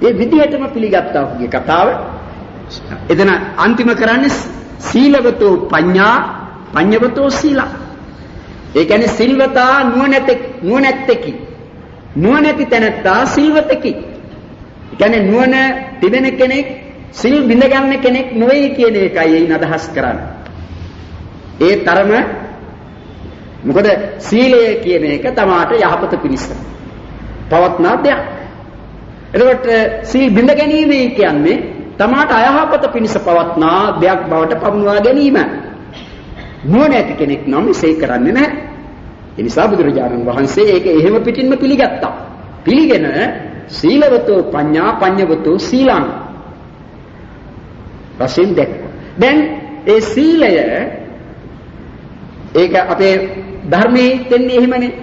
ඒ විදිහටම පිළිගත්තා ඔහුගේ කතාව. එතන අන්තිම කරන්නේ සීලවතෝ පඤ්ඤා පඤ්ඤවතෝ සීලං. ඒ කියන්නේ සිල්වතා නුවණැත්තෙකි. නුවණැති තැනැත්තා සිල්වතෙකි. ඒ කියන්නේ නුවණ තිබෙන කෙනෙක් සිල් බිඳ ගන්න කෙනෙක් නෙවෙයි කියන එකයි එයින් අදහස් කරන්නේ. ඒ තරම මොකද සීලය කියන එක තමාට යහපත පිණිස පවත්නා දෙයක්. එතකොට සීල් බිඳ ගැනීම කියන්නේ තමාට අයහපත පිණිස පවත්නා දෙයක් බවට පමුණවා ගැනීම. නුවණැති කෙනෙක් නම් එසේ කරන්නේ නැහැ. ඒ නිසා බුදුරජාණන් වහන්සේ ඒක එහෙම පිටින්ම පිළිගත්තා. පිළිගෙන සීලවතෝ පඤ්ඤා පඤ්ඤවතෝ සීලං වශයෙන් දැක්කා. දැන් ඒ සීලය ඒක අපේ ධර්මයේ දෙන්නේ එහෙමනේ.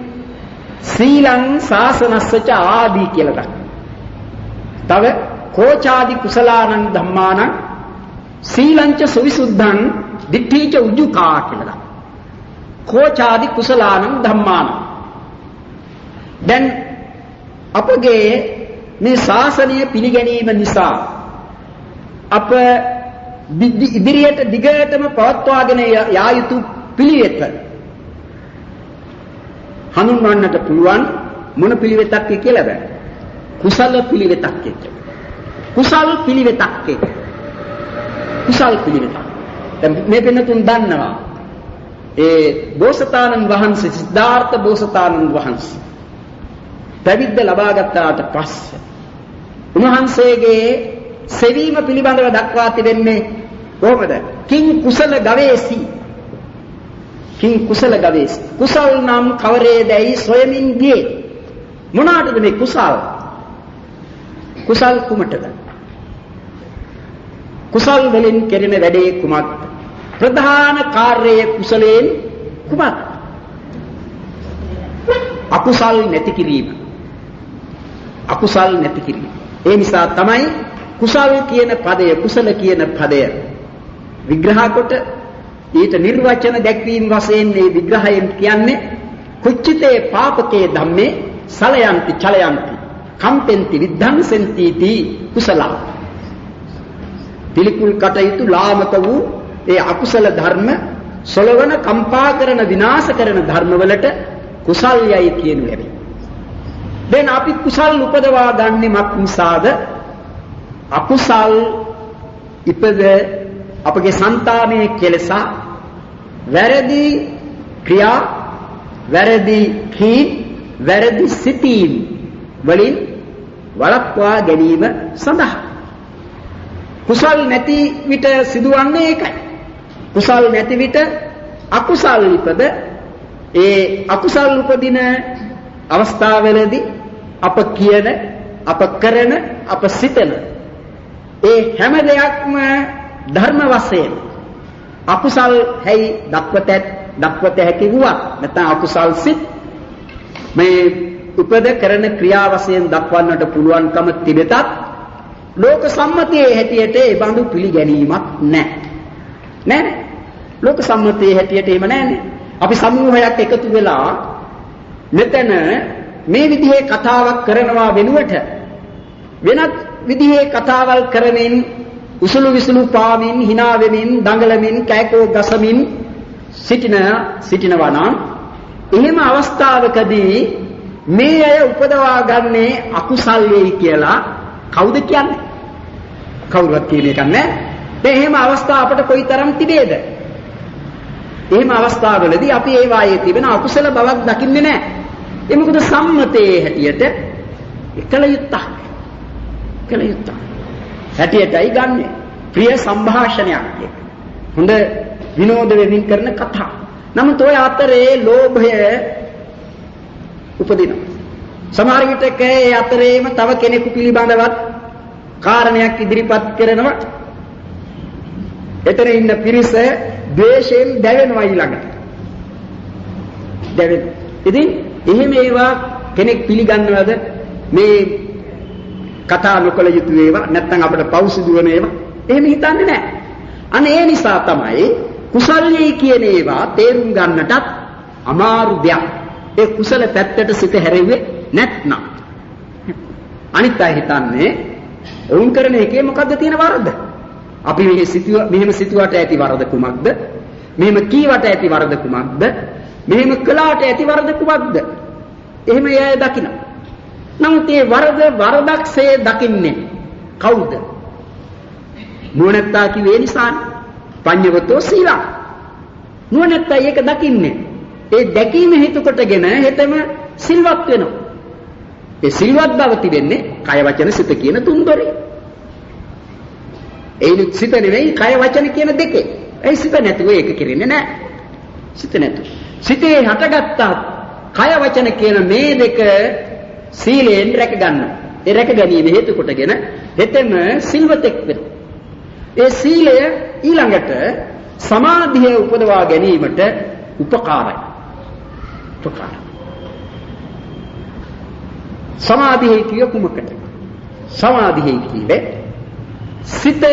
සීලං සාසනස්සච ආදී කියලා දක්වනවා. තව කෝචාදි කුසලානං ධම්මානං සීලංච සවිසුද්ධං දිට්ඨිච උජ්ජුකා කියලා දක්වනවා. කෝචාදි කුසලානං ධම්මානං. දැන් අපගේ මේ ශාසනය පිළිගැනීම නිසා අප ඉදිරියට දිගටම පවත්වාගෙන යා යුතු පිළිවෙත හඳුන්වන්නට පුළුවන් මොන පිළිවෙතක් කියලා බෑ. කුසල පිළිවෙතක් එක්ක. කුසල් පිළිවෙතක් එක්ක. කුසල් පිළිවෙතක්. දැන් මේ වෙනතුන් දන්නවා. ඒ බෝසතාණන් වහන්සේ සිද්ධාර්ථ බෝසතාණන් වහන්සේ පැවිද්ද ලබා ගත්තාට පස්සේ උන්වහන්සේගේ සෙවීම පිළිබඳව දක්වා තිබෙන්නේ කොහොමද? කිං කුසල ගවේසි. කිං කුසල ගවේසි. කුසල් නම් කවරේදයි සොයමින් ගියේ. මොනවාටද මේ කුසල්? කුසල් කුමටද? කුසල් වලින් කෙරෙන වැඩේ කුමක්ද? ප්‍රධාන කාර්යය කුසලයෙන් කුමක්ද? අකුසල් නැති කිරීම. අකුසල් නැති කිරීම. ඒ නිසා තමයි කුසල් කියන පදය, කුසල කියන පදය විග්‍රහ කොට ඊට නිර්වචන දැක්වීම වශයෙන් මේ විග්‍රහයෙන් කියන්නේ කුච්චිතේ පාපකේ ධම්මේ සලයන්ති චලයන්ති කම්පෙන්ති විද්ධංසෙන්ති තී කුසල. පිළිකුල් කටයුතු ලාමක වූ ඒ අකුසල ධර්ම සොලවන කම්පා කරන විනාශ කරන ධර්ම වලට කුසල්යයි කියනු ලැබේ. දැන් අපි කුසල් උපදවා ගන්නේ මක් නිසාද? අකුසල් ඉපද අපගේ సంతානයේ කෙලෙස වැරදි ක්‍රියා වැරදි කී වැරදි සිතීම් වලින් වළක්වා ගැනීම සඳහා කුසල් නැති විට සිදුවන්නේ ඒකයි. කුසල් නැති විට අකුසල් ඉපද ඒ අකුසල් උපදින අවස්ථාවලදී අප කියන අප කරන අප සිතන ඒ හැම දෙයක්ම ධර්ම වශයෙන් අකුසල් හැයි දක්වත හැකි වුවත් නැත්නම් අකුසල් සිත් මේ උපද කරන ක්‍රියා වශයෙන් දක්වන්නට පුළුවන්කම තිබෙතත් ලෝක සම්මතයේ හැටියට ඒ බඳු පිළිගැනීමක් නැහැ. ලෝක සම්මතයේ හැටියට එහෙම නැහැ. අපි සමූහයක් එකතු වෙලා මෙතන මේ විදිහේ කතාවක් කරනවා වෙනුවට වෙනත් විදිහේ කතාවල් කරමින් උසුළු විසුළු පාමින් hina වෙමින් දඟලමින් කෑකෝ ගසමින් සිටිනවා නම් එහෙම අවස්ථාවකදී මේ අය උපදවා ගන්නේ අකුසල්යයි කියලා කවුද කියන්නේ? කවුරුත් කියන එක නැහැ. එහෙම අවස්ථා අපට කොයිතරම් තිබේද? එහෙම අවස්ථාවලදී අපි ඒ වායේ තිබෙන අකුසල බවක් දකින්නේ නැහැ. ඒ මොකද සම්මතයේ හැටියට කළ යුත්තක්. හැටියටයි ගන්නෙ. ප්‍රිය සංഭാෂණයක් එක. හොඳ විනෝද වෙමින් කරන කතා. නමුත් ඔය අතරේ ලෝභය උපදිනවා. සමහර විටක ඒ අතරේම තව කෙනෙකු පිළිබඳවත් කාරණයක් ඉදිරිපත් කරනවා. එතන ඉන්න පිරිස ද්වේෂයෙන් දැවෙනවා ඊළඟට. ඉතින් එහෙම ඒවා කෙනෙක් පිළිගන්නවද මේ කතා නොකළ යුතු ඒවා නැත්නම් අපිට පව් සිදුවන ඒවා එහෙම හිතන්නේ නැහැ. අනේ ඒ නිසා තමයි කුසල්යේ කියන ඒවා තේරුම් ගන්නටත් අමාරු දෙයක්. ඒ කුසල පැත්තට සිත හැරෙන්නේ නැත්නම් අනිත් අය හිතන්නේ වුන් කරන එකේ මොකද්ද තියෙන වරද? අපි මෙහෙම සිතුවට ඇති වරද කුමක්ද? මෙහෙම කීවට ඇති වරද කුමක්ද? මෙහෙම කළාට ඇති වරද කුමක්ද? එහෙම යය දකින්න. නමුත් මේ වරදක්සේ දකින්නේ කවුද? නුවණැත්තා කිව්වේ නිසානේ. පඤ්ඤවතෝ සීලං. නුවණැත්තා ඒක දකින්නේ. ඒ දැකීම හේතු කොටගෙන හෙතම සිල්වත් වෙනවා. ඒ සිල්වත් බව තිබෙන්නේ කය වචන සිත කියන තුන්දොරේ. ඒ සිත නෙවෙයි කය වචන කියන දෙකේ. ඒ සිත නැතුව ඒක කෙරෙන්නේ නැහැ. සිත නැතුව. සිතේ හටගත්තා කය වචන කියන මේ දෙක සීලයෙන් රැක ගන්නවා. ඒ රැක ගැනීම හේතු කොටගෙන හෙතෙම සිල්වතෙක් වෙනවා. ඒ සීලය ඊළඟට සමාධිය උපදවා ගැනීමට උපකාරයි. සමාධිය කිය කුමකට? සමාධිය කියේ සිත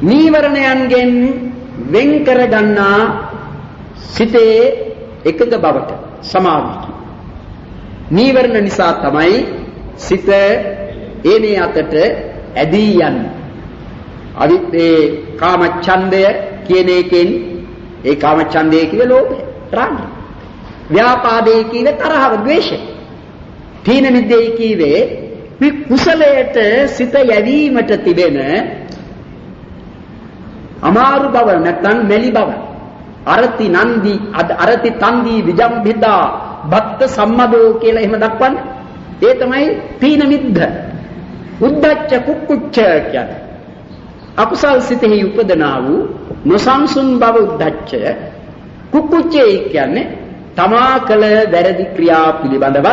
නීවරණයන්ගෙන් වෙන් කර ගන්නා සිතේ එකඟ බවට සමාධිය. නීවරණ නිසා තමයි සිත එනේ අතට ඇදී යන්නේ. අවිද්‍යේ කාමච්ඡන්දය කියන එකෙන් ඒ කාමච්ඡන්දය කියේ ලෝභය, රාගය. ව්‍යාපාදේ කියේ තරහව, ද්වේෂය. තීන මිද්දේ කියේ මේ කුසලයට සිත යැවීමට තිබෙන අමාරු බව නැත්නම් මෙලි බව. අරති තන්දි විජම්භිදා භක්ත සම්මදෝ කියලා එහෙම දක්වන්නේ. ඒ තමයි තීන මිද්ද. උද්ධච්ච කුක්කුච්ච කියන්නේ. අකුසල් සිතෙහි උපදනා වූ නොසන්සුන් බව උද්ධච්චය. කුක්කුච්චය කියන්නේ තමා කළ වැරදි ක්‍රියා පිළිබඳව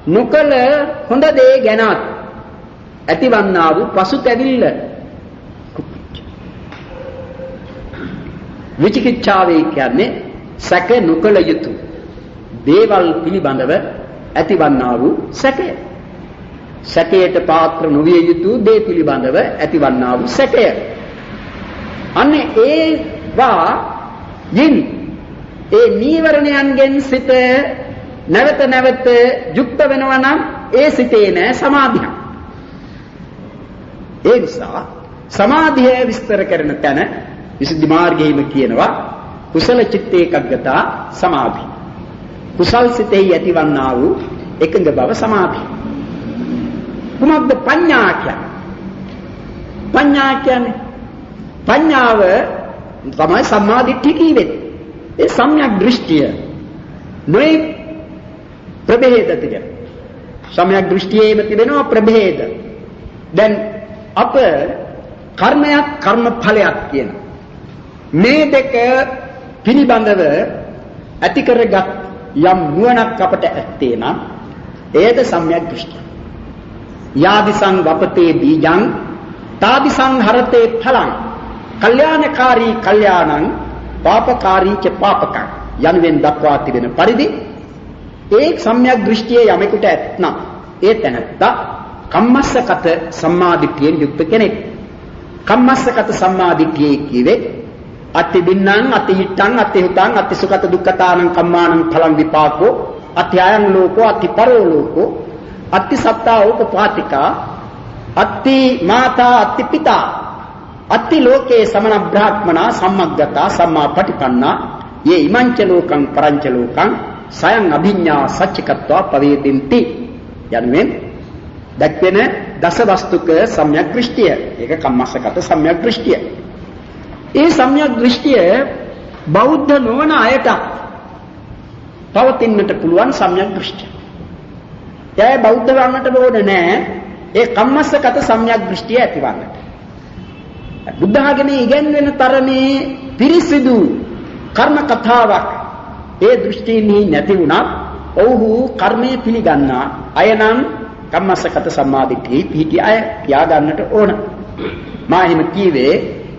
නොකළ හොඳ දේ ගැනත් ඇතිවන්නා වූ පසුතැවිල්ල. විචිකිච්ඡාවේ කියන්නේ සැක නොකළ යුතු දේවල් පිළිබඳව ඇතිවන්නා වූ සැකය. සැකයට පාත්‍ර නොවිය යුතු දේ පිළිබඳව ඇතිවන්නා වූ සැකය. අන්නේ ඒවා යින් ඒ නීවරණයන්ගෙන් සිත නැවත නැවත යුක්ත වෙනවා නම් ඒ සිතේ නෑ සමාධිය. ඒ නිසා සමාධිය විස්තර කරන තැන විසුද්ධි මාර්ගයේම කියනවා කුසල චිත්ත ඒකග්ගතා සමාධි. කුසල් සිතෙහි ඇතිවන්නා වූ එකඟ බව සමාධිය. කුමක්ද පඤ්ඤා කියන්නේ? පඤ්ඤා කියන්නේ පඤ්ඤාව තමයි සම්මා දිට්ඨිය කියවෙන්නේ. ඒ සම්‍යක් දෘෂ්ටිය නොයි ප්‍රභේද තිබෙන. සම්‍යක් දෘෂ්ටියේම තිබෙනවා ප්‍රභේද. දැන් අප කර්මයක් කර්මඵලයක් කියන මේ දෙක පිළිබඳව ඇති කරගත් යම් නුවණක් අපට ඇත්තේ නම් එයද සම්‍යක් දෘෂ්ටිය. යාදිසං වපතේ බීජං තාදිසං හරතේ ඵලං කල්යාණකාරී කල්යාණං පාපකාරී ච පාපකං යනුවෙන් දක්වා තිබෙන පරිදි ඒ සම්‍යක් දෘෂ්ටියේ යමෙකුට ඇත්නම් ඒ තැනත්තා කම්මස්සගත සම්මාදිට්ඨියෙන් යුක්ත කෙනෙක්. කම්මස්සගත සම්මාදිට්ඨියේ කිවේ අත්ති දින්නම් අත්ති හිට්ටං අත්ති හුතං අත්ති සුඛත දුක්ඛතානං කම්මානං ඵලං විපාකෝ අත්ති අයං ලෝකෝ අත්ති පරෝ ලෝකෝ අත්ති සත්තා උපපාතිකා අත්ති මාතා අත්ති පිතා අත්ති ලෝකේ සමන බ්‍රාහ්මනා සම්මග්ගතා සම්මා පටිපන්නා යේ ඉමංච ලෝකං පරංච ලෝකං සයං අභිඤ්ඤා සච්චිකත්වා පවේදින්ති යනුවෙන් දැක්වෙන දස වස්තුක සම්‍යක් දෘෂ්ටිය. ඒක කම්මස්සගත සම්‍යක් දෘෂ්ටිය. ඒ සම්‍යක් දෘෂ්ටිය බෞද්ධ නොවන අයට පවතින්නට පුළුවන් සම්‍යක් දෘෂ්ටිය. ඒ බෞද්ධ වන්නට ඕනේ නෑ. ඒ කම්මස්සගත සම්‍යක් දෘෂ්ටිය ඇතිවන්නට. බුද්ධ ආගමේ ඉගෙනවෙන තරමේ පිරිසිදු කර්ම කතාවක් ඒ දෘෂ්ටියෙහි නැති වුණත් ඔව්හු කර්මයේ පිළිගන්නා අය නම් කම්මස්සගත සම්මාදිට්ඨිය පිහිටි අය කියා ගන්නට ඕන. මා එහෙම කීවේ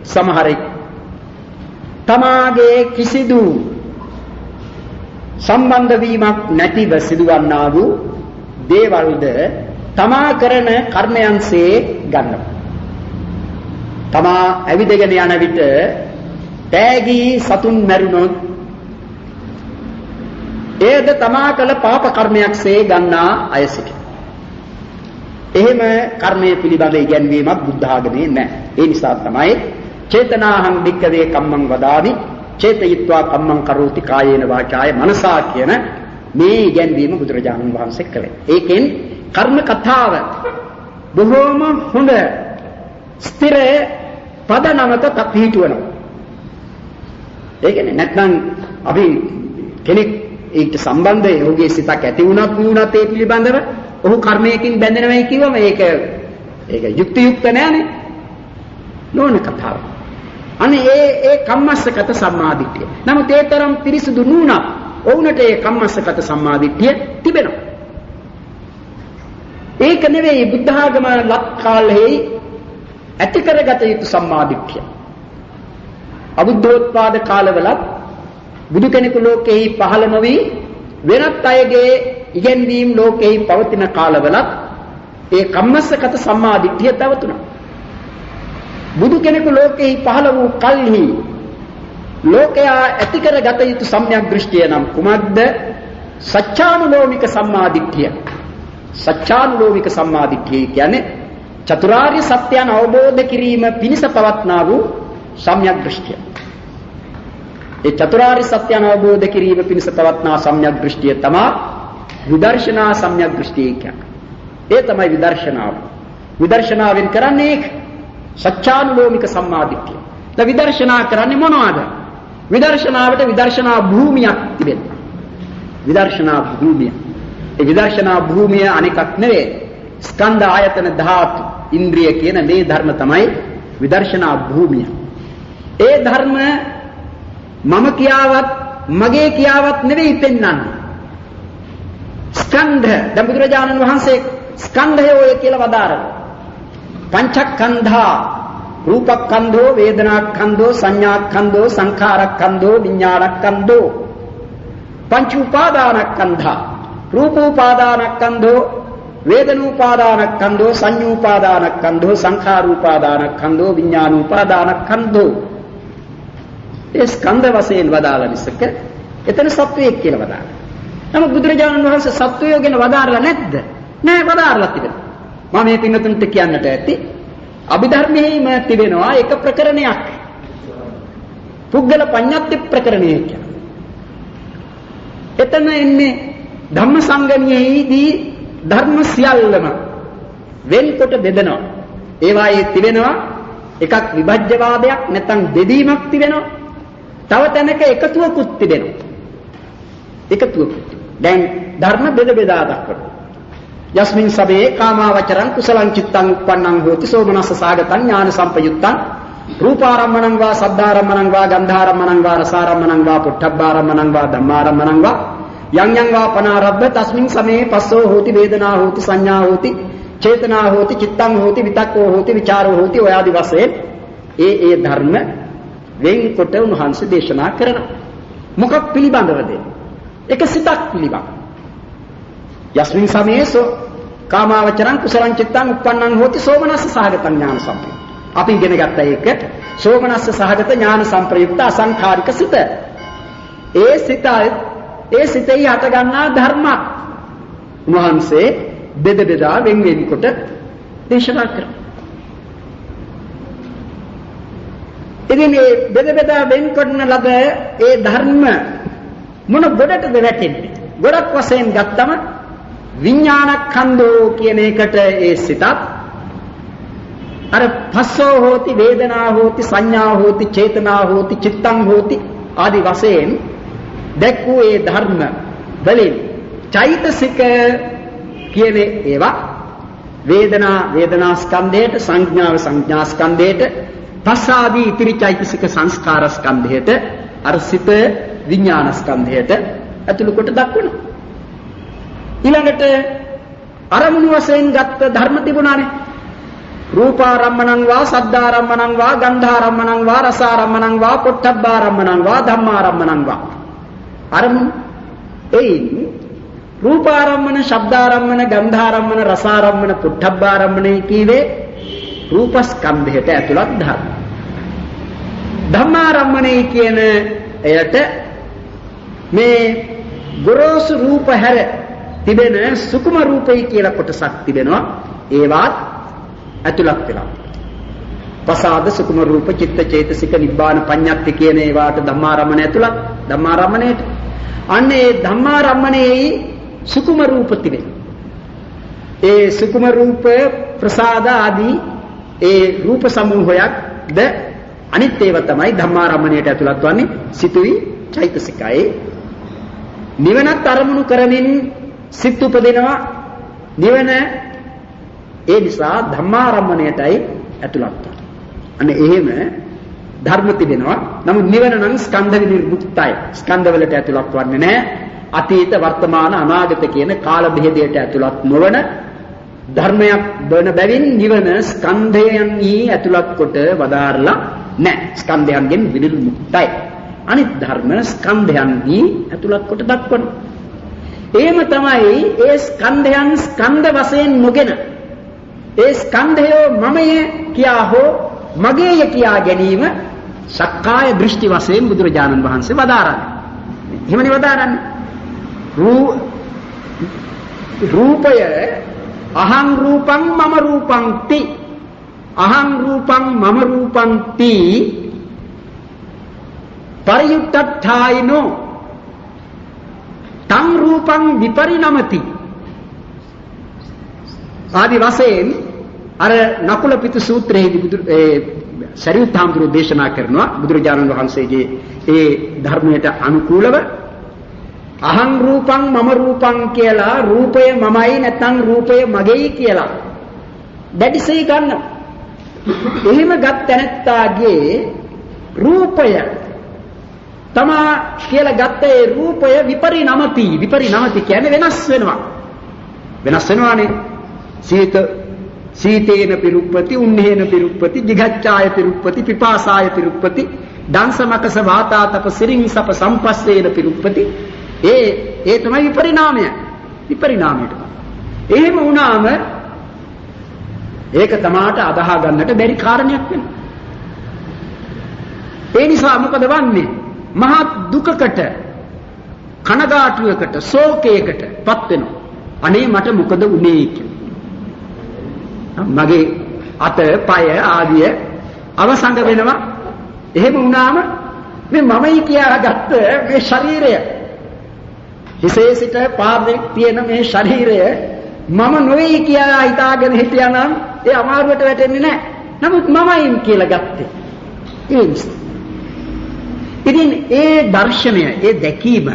සමහරෙක් තමාගේ කිසිදු සම්බන්ධ වීමක් නැතිව සිදුවන්නා වූ දේවල්ද තමා කරන කර්මයන්සේ ගන්නවා. තමා ඇවිදගෙන යන විට තෑගී සතුන් මැරුණොත් ඒද තමා කළ පාප කර්මයක්සේ ගන්නා අය සිටිනවා. එහෙම කර්මයේ පිළිබඳ ඉගැන්වීමක් බුද්ධ ආගමේ නැහැ. ඒ නිසා තමයි චේතනාහං වික්කවේ කම්මං වදාමි චේතයිත්වා කම්මං කරෝති කායේන වාචාය මනසා කියන මේ ඉගැන්වීම බුදුරජාණන් වහන්සේ කළේ. ඒකෙන් කර්ම කතාව බොහෝම හොඳ ස්ථිර පදනමක පිහිටුවනවා. ඒ කියන්නේ නැත්නම් අපි කෙනෙක් ඒකට සම්බන්ධයි ඔහුගේ සිතක් ඇති වුණත් වුණත් ඒ පිළිබඳව ඔහු කර්මයකින් බැඳෙනවයි කිව්වම ඒක යුක්තියුක්ත නෑනේ. නෝන කතාව. අනේ ඒ කම්මස්සගත සම්මාදිට්ඨිය. නමුත් ඒ තරම් පිරිසුදු නුණා ඔවුන්ට ඒ කම්මස්සගත සම්මාදිට්ඨිය තිබෙනවා. ඒක නෙවෙයි බුද්ධ ආගම ලත් කාලෙහි ඇති කරගත යුතු සම්මාදිට්ඨිය. අබුද්ධෝත්පාද කාලවලත් බුදු කෙනෙකු ලෝකෙහි පහළ නොවි වෙනත් අයගේ ඉගෙනීම් ලෝකෙහි පවතින කාලවලත් ඒ කම්මස්සගත සම්මාදිට්ඨිය තවතුණා. බුදු කෙනෙකු ලෝකෙහි පහළ වූ කල්හි ලෝකයා ඇති කරගත යුතු සම්‍යක් දෘෂ්ටිය නම් කුමක්ද? සත්‍යානුලෝමික සම්මාදිට්ඨිය. සත්‍යානුලෝමික සම්මාදිට්ඨිය කියන්නේ චතුරාර්ය සත්‍යයන් අවබෝධ කිරීම පිණිස පවත්නා වූ සම්‍යක් දෘෂ්ටිය. ඒ චතුරාර්ය සත්‍යයන් අවබෝධ කිරීම පිණිස පවත්නා සම්‍යක් දෘෂ්ටිය තමයි විදර්ශනා සම්‍යක් දෘෂ්ටිය කියන්නේ. ඒ තමයි විදර්ශනාව. විදර්ශනාවෙන් කරන්නේ සත්‍යානුලෝමික සම්මාදිට්ඨිය. දැන් විදර්ශනා කරන්නේ මොනවද? විදර්ශනාවට විදර්ශනා භූමියක් තිබෙනවා. විදර්ශනා භූමිය. ඒ විදර්ශනා භූමිය අනිකක් නෙවෙයි. ස්කන්ධ ආයතන ධාතු ඉන්ද්‍රිය කියන මේ ධර්ම තමයි විදර්ශනා භූමිය. ඒ ධර්ම මම කියාවත් මගේ කියාවත් නෙවෙයි පෙන්වන්නේ. ස්කන්ධ දැන් බුදුරජාණන් වහන්සේ ස්කන්ධය ඔය කියලා වදාරනවා. පංචස්කන්ධා රූපස්කන්ධෝ වේදනාස්කන්ධෝ සංඥාස්කන්ධෝ සංඛාරස්කන්ධෝ විඥානස්කන්ධෝ පංච උපාදානස්කන්ධා රූපෝපාදානස්කන්ධෝ වේදනෝපාදානස්කන්ධෝ සංඤ්ඤෝපාදානස්කන්ධෝ සංඛාරෝපාදානස්කන්ධෝ විඥානෝපාදානස්කන්ධෝ ඒ ස්කන්ධ වශයෙන් වදාළ මිසක එතන සත්වයක් කියලා වදාළා. නමුත් බුදුරජාණන් වහන්සේ සත්වයෝ ගැන වදාරලා නැද්ද? නෑ වදාරලා තිබෙනවා. මම මේ පින්නතුන්ට කියන්නට ඇති අභිධර්මයේම තිබෙනවා එක ප්‍රකරණයක්. පුද්ගල පඤ්ඤාති ප්‍රකරණය කියන්නේ. එතන එන්නේ ධම්ම සංගමයේදී ධර්ම සියල්ලම වෙන්කොට බෙදනවා. ඒවායේ තිබෙනවා එකක් විභජ්‍යවාදයක් නැත්නම් බෙදීමක් තිබෙනවා. තව තැනක එකතුවකුත් තිබෙනවා. එකතුවකුත්. දැන් ධර්ම බෙද බෙදා දක්වනවා. යස්මින් සබේ කාමාවචරං කුසලං චිත්තං උප්පන්නං හෝති සෝමනස්ස සාගතං ඥාන සම්පයුත්තං රූපාරම්මණං වා සද්ධාරම්මණං වා ගන්ධාරම්මණං වා රසාරම්මණං වා පුට්ඨබ්බාරම්මණං වා ධම්මාරම්මණං වා යං යං වා පනාරබ්බ තස්මින් සමේ පස්සෝ හෝති වේදනා හෝති සංඥා හෝති චේතනා හෝති චිත්තං හෝති විතක්කෝ හෝති විචාරෝ හෝති ඔය ආදි වශයෙන් ඒ ධර්ම වෙන්කොට උන්වහන්සේ දේශනා කරනවා. මොකක් පිළිබඳවද? එක සිතක් පිළිබඳ. යස්මින් සමේසෝ කාමාවචරං කුසලං චිත්තං උප්පන්නං හෝති සෝමනස්ස සහගතං ඥාන සම්ප්‍රයුක්ත. අපි ඉගෙන ගත්ත එක සෝමනස්ස සහගත ඥාන සම්ප්‍රයුක්ත අසංඛාරික සිත. ඒ සිතේ හට ගන්නා ධර්ම උන්වහන්සේ බෙද බෙදා වෙන් වෙන්කොට දේශනා කරා. ඉතින් මේ බෙද බෙදා වෙන් කරන ලද ඒ ධර්ම මොන ගොඩටද වැටෙන්නේ? ගොඩක් වශයෙන් ගත්තම විඥානඛණ්ඩෝ කියන එකට ඒ සිතත් අර පස්සෝ හෝති වේදනා හෝති සංඥා හෝති චේතනා හෝති චිත්තං හෝති ආදි වශයෙන් දැක්වූ ඒ ධර්ම වලින් චෛතසික කියන ඒවා වේදනා ස්කන්ධයට සංඥාව සංඥා ස්කන්ධයට පස්ස ආදී ඉතිරි චෛතසික සංස්කාර ස්කන්ධයට අර සිත විඥාන ස්කන්ධයට ඇතුළු කොට දක්වනවා. ඊළඟට අරමුණු වශයෙන් ගත්ත ධර්ම තිබුණානේ. රූපාරම්මණං වා සද්ධාරම්මණං වා ගන්ධාරම්මණං වා රසාරම්මණං වා පොට්ටබ්බාරම්මණං වා ධම්මාරම්මණං වා අරමුණු එයින් රූපාරම්මන ශබ්දාරම්මන ගන්ධාරම්මන රසාරම්මන පොට්ටබ්බාරම්මනේ කීවේ රූපස්කන්ධයට ඇතුළත් ධර්ම. ධම්මාරම්මනේ කියන එයට මේ ගොරෝසු රූප හැර තිබෙන සුකුම රූපයි කියලා කොටසක් තිබෙනවා. ඒවත් ඇතුළත් වෙනවා. පසාද සුකුම රූප චිත්ත චේතසික නිබ්බාන පඤ්ඤාත්ති කියන ඒවාට ධම්මාරම්මන ඇතුළත්. ධම්මාරම්මනේට අන්නේ ධම්මාරම්මනේ සුකුම රූප තිබෙනවා. ඒ සුකුම රූප ප්‍රසාද ආදී ඒ රූප සමූහයක්ද අනිත් ඒවා තමයි ධම්මාරම්මණයට ඇතුළත් වන්නේ සිතුයි චෛතසිකයි. නිවනත් අරමුණු කරමින් සිත් උපදිනවා. නිවන ඒ නිසා ධම්මාරම්මණයටයි ඇතුළත් වෙන්නේ. අන්න එහෙම ධර්ම තිබෙනවා. නමුත් නිවන නම් ස්කන්ධ විනිර්මුක්තයි. ස්කන්ධ වලට ඇතුළත් වන්නේ නැහැ. අතීත වර්තමාන අනාගත කියන කාල බෙහෙදයට ඇතුළත් නොවන ධර්මයක් වන බැවින් නිවන ස්කන්ධයන්හි ඇතුළත් කොට වදාරලා නැහැ. ස්කන්ධයන්ගෙන් විනිර්මුක්තයි. අනිත් ධර්ම ස්කන්ධයන්හි ඇතුළත් කොට දක්වනවා. එහෙම තමයි ඒ ස්කන්ධයන් ස්කන්ධ වශයෙන් නොගෙන ඒ ස්කන්ධය මමය කියා හෝ මගේය කියා ගැනීම සක්කාය දෘෂ්ටි වශයෙන් බුදුරජාණන් වහන්සේ වදාරන්නේ. එහෙමනේ වදාරන්නේ. රූපය අහං රූපං මම රූපං ති අහං රූපං මම රූපං ති පරියුක්තඨායිනෝ තං රූපං විපරිණමති ආදි වශයෙන් අර නකුල පිටු සූත්‍රයේදී සරියුත් හාමුදුරුවෝ දේශනා කරනවා බුදුරජාණන් වහන්සේගේ ඒ ධර්මයට අනුකූලව අහං රූපං මම රූපං කියලා රූපය මමයි නැත්නම් රූපය මගේයි කියලා දැඩිසේ ගන්න. එහෙම ගත් තැනැත්තාගේ රූපය තමා කියලා ගත්ත ඒ රූපය විපරිණමති. විපරිණමති කියන්නේ වෙනස් වෙනවා. වෙනස් වෙනවානේ. සීතේන පිරුප්පති උන්නේන පිරුප්පති දිගච්ඡාය පිරුප්පති පිපාසාය පිරුප්පති දංශමකස වාතාතප සිරින්සප සම්පස්සේන පිරුප්පති. ඒ තමයි විපරිණාමය. විපරිණාමයට. එහෙම වුණාම ඒක තමාට අදාහ ගන්නට බැරි කාරණයක් වෙනවා. ඒ නිසා මොකද වන්නේ? මහා දුකකට කනගාටුවකට ශෝකයකටපත් වෙනවා. අනේ මට මොකද වුනේ කියලා. මගේ අත පය ආදිය අවසංග වෙනවා. එහෙම වුණාම මේ මමයි කියලා ගත්ත මේ ශරීරය හිසේ සිට පාදේ තියෙන මේ ශරීරය මම නොවේ කියලා හිතාගෙන හිටියානම් ඒ අමාරුවට වැටෙන්නේ නැහැ. නමුත් මමයින් කියලා ගත්තේ ඒ නිසා. ඉතින් ඒ දර්ශනය, ඒ දැකීම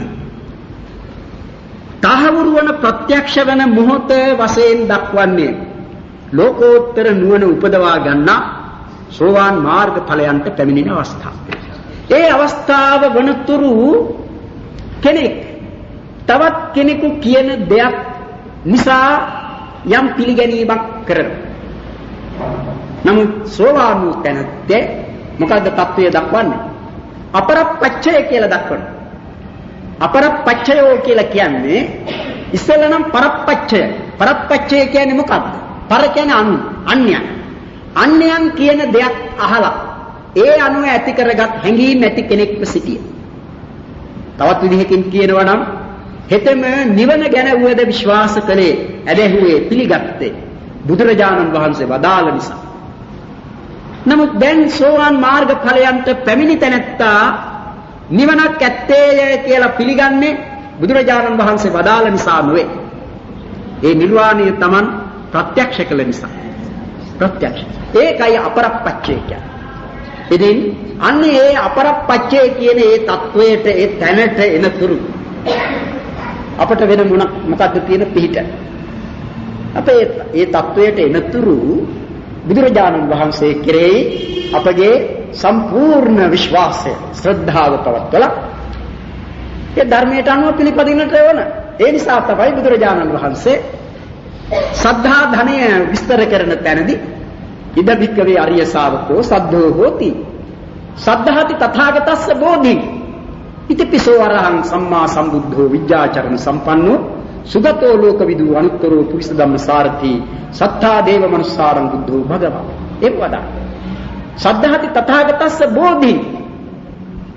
තහවුරු වන ප්‍රත්‍යක්ෂ වන මොහොත වශයෙන් දක්වන්නේ ලෝකෝත්තර නුවණ උපදවා ගන්නා සෝවාන් මාර්ග ඵලයන්ට පැමිණෙන අවස්ථාව. ඒ අවස්ථාව වනතුරු කෙනෙක් තවත් කෙනෙකු කියන දෙයක් නිසා යම් පිළිගැනීමක් කරනවා. නමුත් සෝවාන් වූ තැනැත්තේ මොකද්ද තත්වය දක්වන්නේ? අපරප්පච්චය කියලා දක්වනවා. අපරප්පච්චයෝ කියලා කියන්නේ ඉස්සෙල්ලා නම් පරප්පච්චය. පරප්පච්චය කියන්නේ මොකද්ද? පර කියන්නේ අන්‍යයන්. අන්‍යයන් කියන දෙයක් අහලා ඒ අනුව ඇති කරගත් හැඟීම් ඇති කෙනෙක්ව සිටිය. තවත් විදිහකින් කියනවා නම් හෙතෙම නිවන ගැන වූද විශ්වාස කළේ, ඇදහිුවේ, පිළිගත්තේ බුදුරජාණන් වහන්සේ වදාළ නිසා. නමුත් දැන් සෝවාන් මාර්ග ඵලයන්ට පැමිණි තැනැත්තා නිවනක් ඇත්තේය කියලා පිළිගන්නේ බුදුරජාණන් වහන්සේ වදාළ නිසා නොවේ. ඒ නිර්වාණය Taman ප්‍රත්‍යක්ෂ කළ නිසා. ප්‍රත්‍යක්ෂ. ඒකයි අපරප්පච්චය කියන්නේ. ඉතින් අන්න ඒ අපරප්පච්චය කියන ඒ தത്വයට, ඒ තැනට එනතුරු අපට වෙන මොකක්ද තියෙන පිහිට? අපේ ඒ தത്വයට එනතුරු බුදුරජාණන් වහන්සේ කෙරෙහි අපගේ සම්පූර්ණ විශ්වාසය, ශ්‍රද්ධාව පවත්වලා ඒ ධර්මයට අනුව පිළිපදින්නට ඕන. ඒ නිසා තමයි බුදුරජාණන් වහන්සේ සද්ධා ධනය විස්තර කරන තැනදී ඉද භික්කවේ අරිය ශාවකෝ සද්ධෝ හෝති සද්ධාති තථාගතස්ස බෝධි ඉතිපිසෝ අරහං සම්මා සම්බුද්ධෝ විද්‍යාචරණ සම්පන්නෝ සුගතෝ ලෝකවිදු අනුත්තරෝ පුරිස ධම්ම සාරථී සත්තා දේව මනුස්සාරං බුද්ධෝ භගවා. ඒ වදා සද්ධාති තථාගතස්ස බෝධි.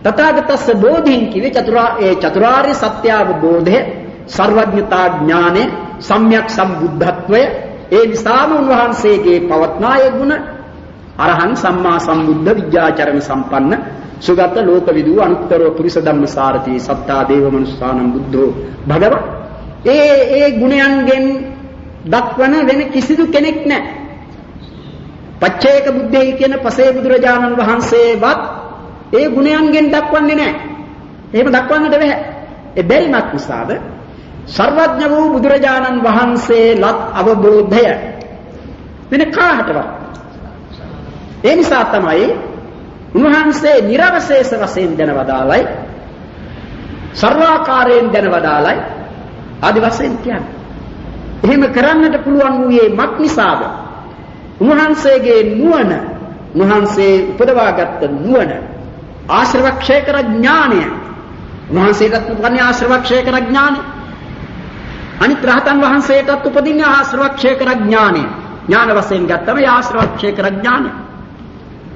තථාගතස්ස බෝධි කිවේ චතුරාර්ය සත්‍ය අවබෝධය, සර්වඥතා ඥානෙ, සම්්‍යක් සම්බුද්ධත්වය. ඒ නිසාම උන්වහන්සේගේ පවත්නා ඒ ගුණ අරහං සම්මා සම්බුද්ධ විද්‍යාචරණ සම්පන්න සුගත ලෝකවිදු අනුත්තරෝ පුරිස ධම්ම සාරථී සත්තා දේව මනුස්සාරං බුද්ධෝ භගවා. ඒ ගුණයන්ගෙන් දක්වන වෙන කිසිදු කෙනෙක් නැහැ. පච්චේක බුද්ධයි කියන පසේ බුදුරජාණන් වහන්සේවත් ඒ ගුණයන්ගෙන් දක්වන්නේ නැහැ. එහෙම දක්වන්නට බැහැ. ඒ බැරිමත් නිසාද සර්වඥ වූ බුදුරජාණන් වහන්සේ ලත් අවබෝධය වෙන කාටවත්. ඒ නිසා තමයි උන්වහන්සේ නිර්වශේෂ වශයෙන් දැනවදාලයි, සර්වාකාරයෙන් දැනවදාලයි ආදි වශයෙන් කියන්නේ. එහෙම කරන්නට පුළුවන් වූයේ මක් නිසාද? උන්වහන්සේගේ නුවණ, උන්වහන්සේ උපදවාගත් නුවණ, ආශ්‍රවක්ෂය කර ඥානය. උන්වහන්සේටත් උපන්නේ ආශ්‍රවක්ෂය කර ඥානය. අනිත් රහතන් වහන්සේටත් උපදින්නේ ආශ්‍රවක්ෂය කර ඥානය. ඥාන වශයෙන් ගත්තම ආශ්‍රවක්ෂය කර ඥානය.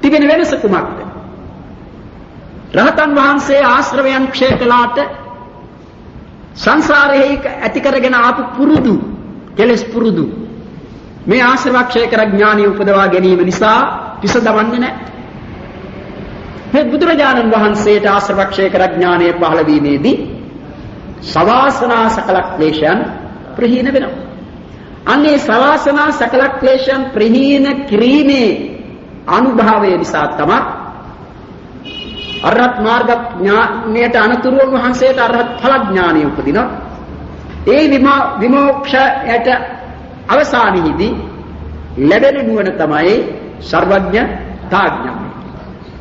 තිබෙන වෙනස කුමක්ද? රහතන් වහන්සේ ආශ්‍රවයන් ක්ෂය කළාට සංසාරයේ ඇති කරගෙන ආපු පුරුදු, කෙලෙස් පුරුදු මේ ආශ්‍රවක්ෂය කර ඥානිය උපදවා ගැනීම නිසා පිස දවන්නේ නැහැ. මේ බුදුරජාණන් වහන්සේට ආශ්‍රවක්ෂය කර ඥානය පහළ වීමේදී සවාසනා සකල ක්ලේශයන් ප්‍රහීන වෙනවා. අන්නේ සවාසනා සකල ක්ලේශයන් ප්‍රහීන කිරීමේ අනුභවය නිසා තමයි අරහත් මාර්ග ඥානයට අනතුරුව වහන්සේට අරහත් ඵල ඥානය උපදිනවා. ඒ විමෝක්ෂයට අවසානයේදී ලැබෙන නුවණ තමයි සර්වඥතා ඥානය.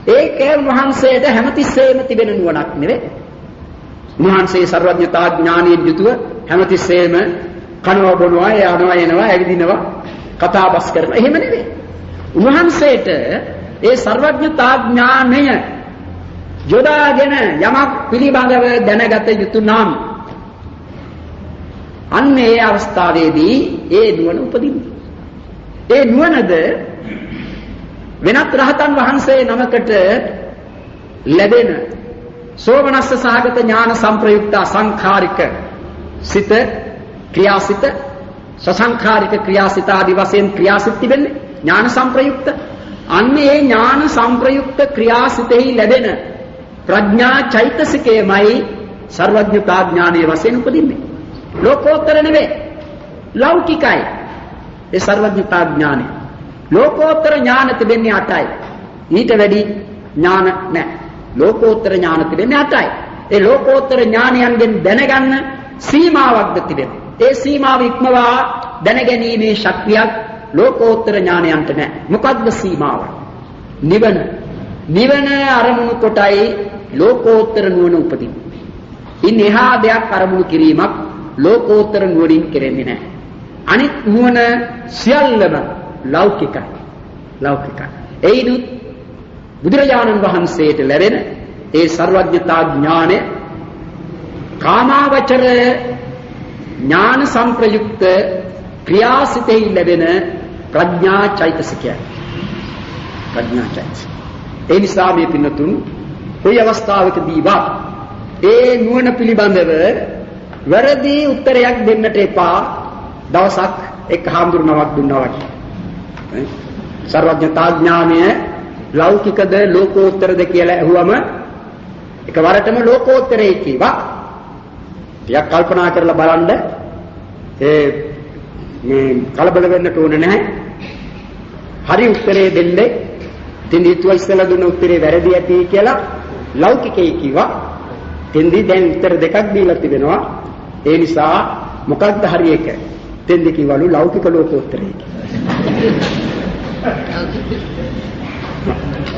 ඒකේ වහන්සේට හැමතිස්සෙම තිබෙන නුවණක් නෙවෙයි. වහන්සේ සර්වඥතා ඥානයෙන් යුතුව හැමතිස්සෙම කනවා බොනවා, යනවා එනවා, ඇවිදිනවා, කතා බස් කරනවා. එහෙම නෙවෙයි. උන්වහන්සේට ඒ සර්වඥතා ඥානය යොදාගෙන යමක් පිළිබඳව දැනගත යුතු නම් අන්න ඒ අවස්ථාවේදී ඒ නුවණ උපදින්නේ. ඒ නුවණද වෙනත් රහතන් වහන්සේ නමකට ලැබෙන සෝමනස්ස සහගත ඥාන සංප්‍රයුක්ත අසංඛාරික සිත, ක්‍රියාසිත, සසංඛාරික ක්‍රියාසිත ආදී වශයෙන් ක්‍රියාසිත තිබෙන්නේ ඥාන සංප්‍රයුක්ත. අන්න ඒ ඥාන සංප්‍රයුක්ත ක්‍රියාසිතෙහි ලැබෙන ප්‍රඥා චෛතසිකයමයි සර්වඥතා ඥානයේ වශයෙන් උපදින්නේ. ලෝකෝත්තර නෙවේ, ලෞකිකයි ඒ සර්වඥතා ඥානය. ලෝකෝත්තර ඥාන තිබෙන්නේ 8යි. ඊට වැඩි ඥාන නැහැ. ලෝකෝත්තර ඥාන තිබෙන්නේ 8යි. ඒ ලෝකෝත්තර ඥානයන්ගෙන් දැනගන්න සීමාවක්ද තිබෙනවා. ඒ සීමාව ඉක්මවා දැනගැනීමේ ශක්තියක් ලෝකෝත්තර ඥානයන්ට නැහැ. මොකද්ද සීමාව? නිවන. නිවන අරමුණු කොටයි ලෝකෝත්තර නුවණ උපදින්නේ. ඉන් එහා දෙයක් අරමුණු කිරීමක් ලෝකෝත්තර නුවණින් කෙරෙන්නේ නැහැ. අනිත් නුවණ සියල්ලම ලෞකිකයි. ලෞකිකයි. ඒිනුත් බුදුරජාණන් වහන්සේට ලැබෙන ඒ සර්වඥතා ඥානය කාමාවචර ඥාන සංප්‍රයුක්ත ක්‍රියාසිතෙහි ලැබෙන ප්‍රඥා චෛතසිකය. ප්‍රඥා චෛතසික. ඒ නිසා මේ පින්නතුන් කොයි අවස්ථාවකදීවත් ඒ නුවණ පිළිබඳව වැරදි උත්තරයක් දෙන්නට එපා. දවසක් එක් හාමුදුරුවමක් දුන්නා වගේ. සර්වඥතා ඥානය ලෞකිකද ලෝකෝත්තරද කියලා ඇහුවම එකවරටම ලෝකෝත්තරේ කියවා. ටිකක් කල්පනා කරලා බලන්න මේ කලබල වෙන්නට ඕන නැහැ. හරි උත්තරේ දෙන්නේ. තින්දි තුව ඉස්සලා දුන්න උත්තරේ වැරදි ඇති කියලා ලෞකිකේ කිව්වා. තින්දි දැන් උත්තර දෙකක් දීලා තිබෙනවා. ඒ නිසා මොකක්ද හරි එක? තින්දි කිව්වලු ලෞකික ලෝකෝත්තරේ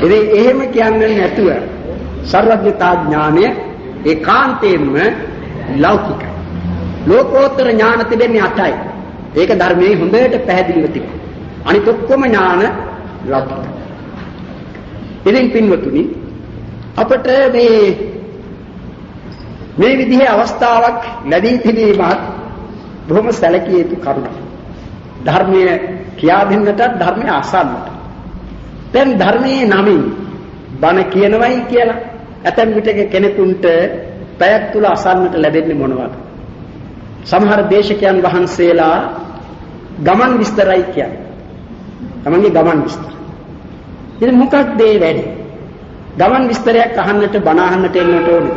ඉතින් එහෙම කියන්නේ නැතුව සර්වඥතා ඥානය ඒකාන්තයෙන්ම ලෞකිකයි. ලෝකෝත්තර ඥාන තිබෙන්නේ 8යි. ඒක ධර්මයේ හොඳට පැහැදිලිව තිබෙනවා. අනිත් ඔක්කොම ඥාන ලෞකිකයි. ඉතින් පින්වතුනි අපට මේ විදිහේ අවස්ථාවක් ලැබී තිබීමත් බොහොම සැලකිය යුතු කරුණක්. ධර්මයේ කියා දෙන්නට ධර්මයේ අසන්නට. දැන් ධර්මයේ නමින් බණ කියනවයි කියලා ඇතැම් විටක කෙනෙකුට පැයක් තුල අසන්නට ලැබෙන්නේ මොනවද? සමහර දේශකයන් වහන්සේලා ගමන් විස්තරයි කියන්නේ. තමන්ගේ ගමන් විස්තර. ඉතින් මොකක්ද ඒ වැඩි? ගමන් විස්තරයක් අහන්නට බණ අහන්නට එන්නට ඕනේ.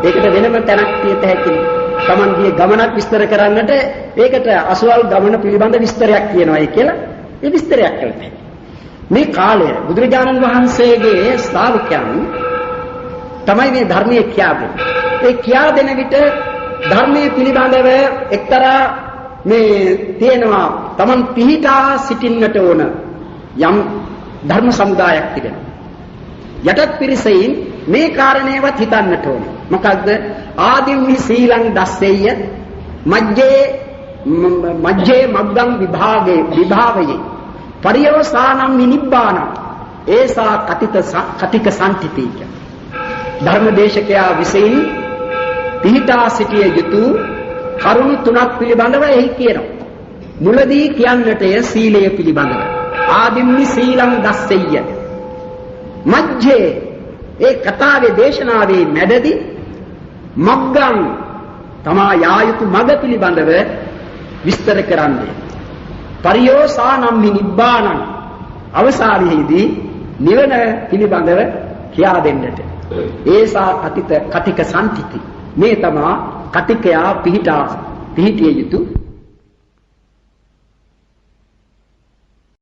ඒකට වෙනම තැනක් තියත හැකියි. තමන්ගේ ගමනක් විස්තර කරන්නට ඒකට අසවල් ගමන පිළිබඳ විස්තරයක් කියනවායි කියලා ඒ විස්තරයක් කළේ. මේ කාලය බුදුරජාණන් වහන්සේගේ ශ්‍රාවකයන් තමයි මේ ධර්මයේ කියා දෙන්නේ. ඒ කියා දෙන විට ධර්මයේ පිළිබඳව එක්තරා මේ තියෙනවා තමන් පිහිටා සිටින්නට ඕන යම් ධර්ම සමුදායක් තිබෙනවා. යටත් පිරිසෙයින් මේ කාරණේවත් හිතන්නට ඕන. මොකද්ද? ආදිම්හි සීලං දස්සෙය්‍ය මජ්ජේ මග්ගං විභාවයේ පරියවසානම් නිබ්බාන ඒසා කතික සම්තිතික. ධර්මදේශකයා විසින් පිහිටා සිටිය යුතු කරුණු තුනක් පිළිබඳව එහි කියනවා. මුලදී කියන්නට සීලය පිළිබඳව. ආදිම්හි සීලං දස්සෙය්‍ය මජ්ජේ ඒ කතාවේ දේශනාවේ මැදදී මග්ගං තමා යා යුතු මඟ පිළිබඳව විස්තර කරන්නේ. පරියෝසානම් නිබ්බානං අවසානයේදී නිවන පිළිබඳව කියා දෙන්නට. ඒසා කතික සම්තිති මේ තමා කතිකයා පිහිටිය යුතු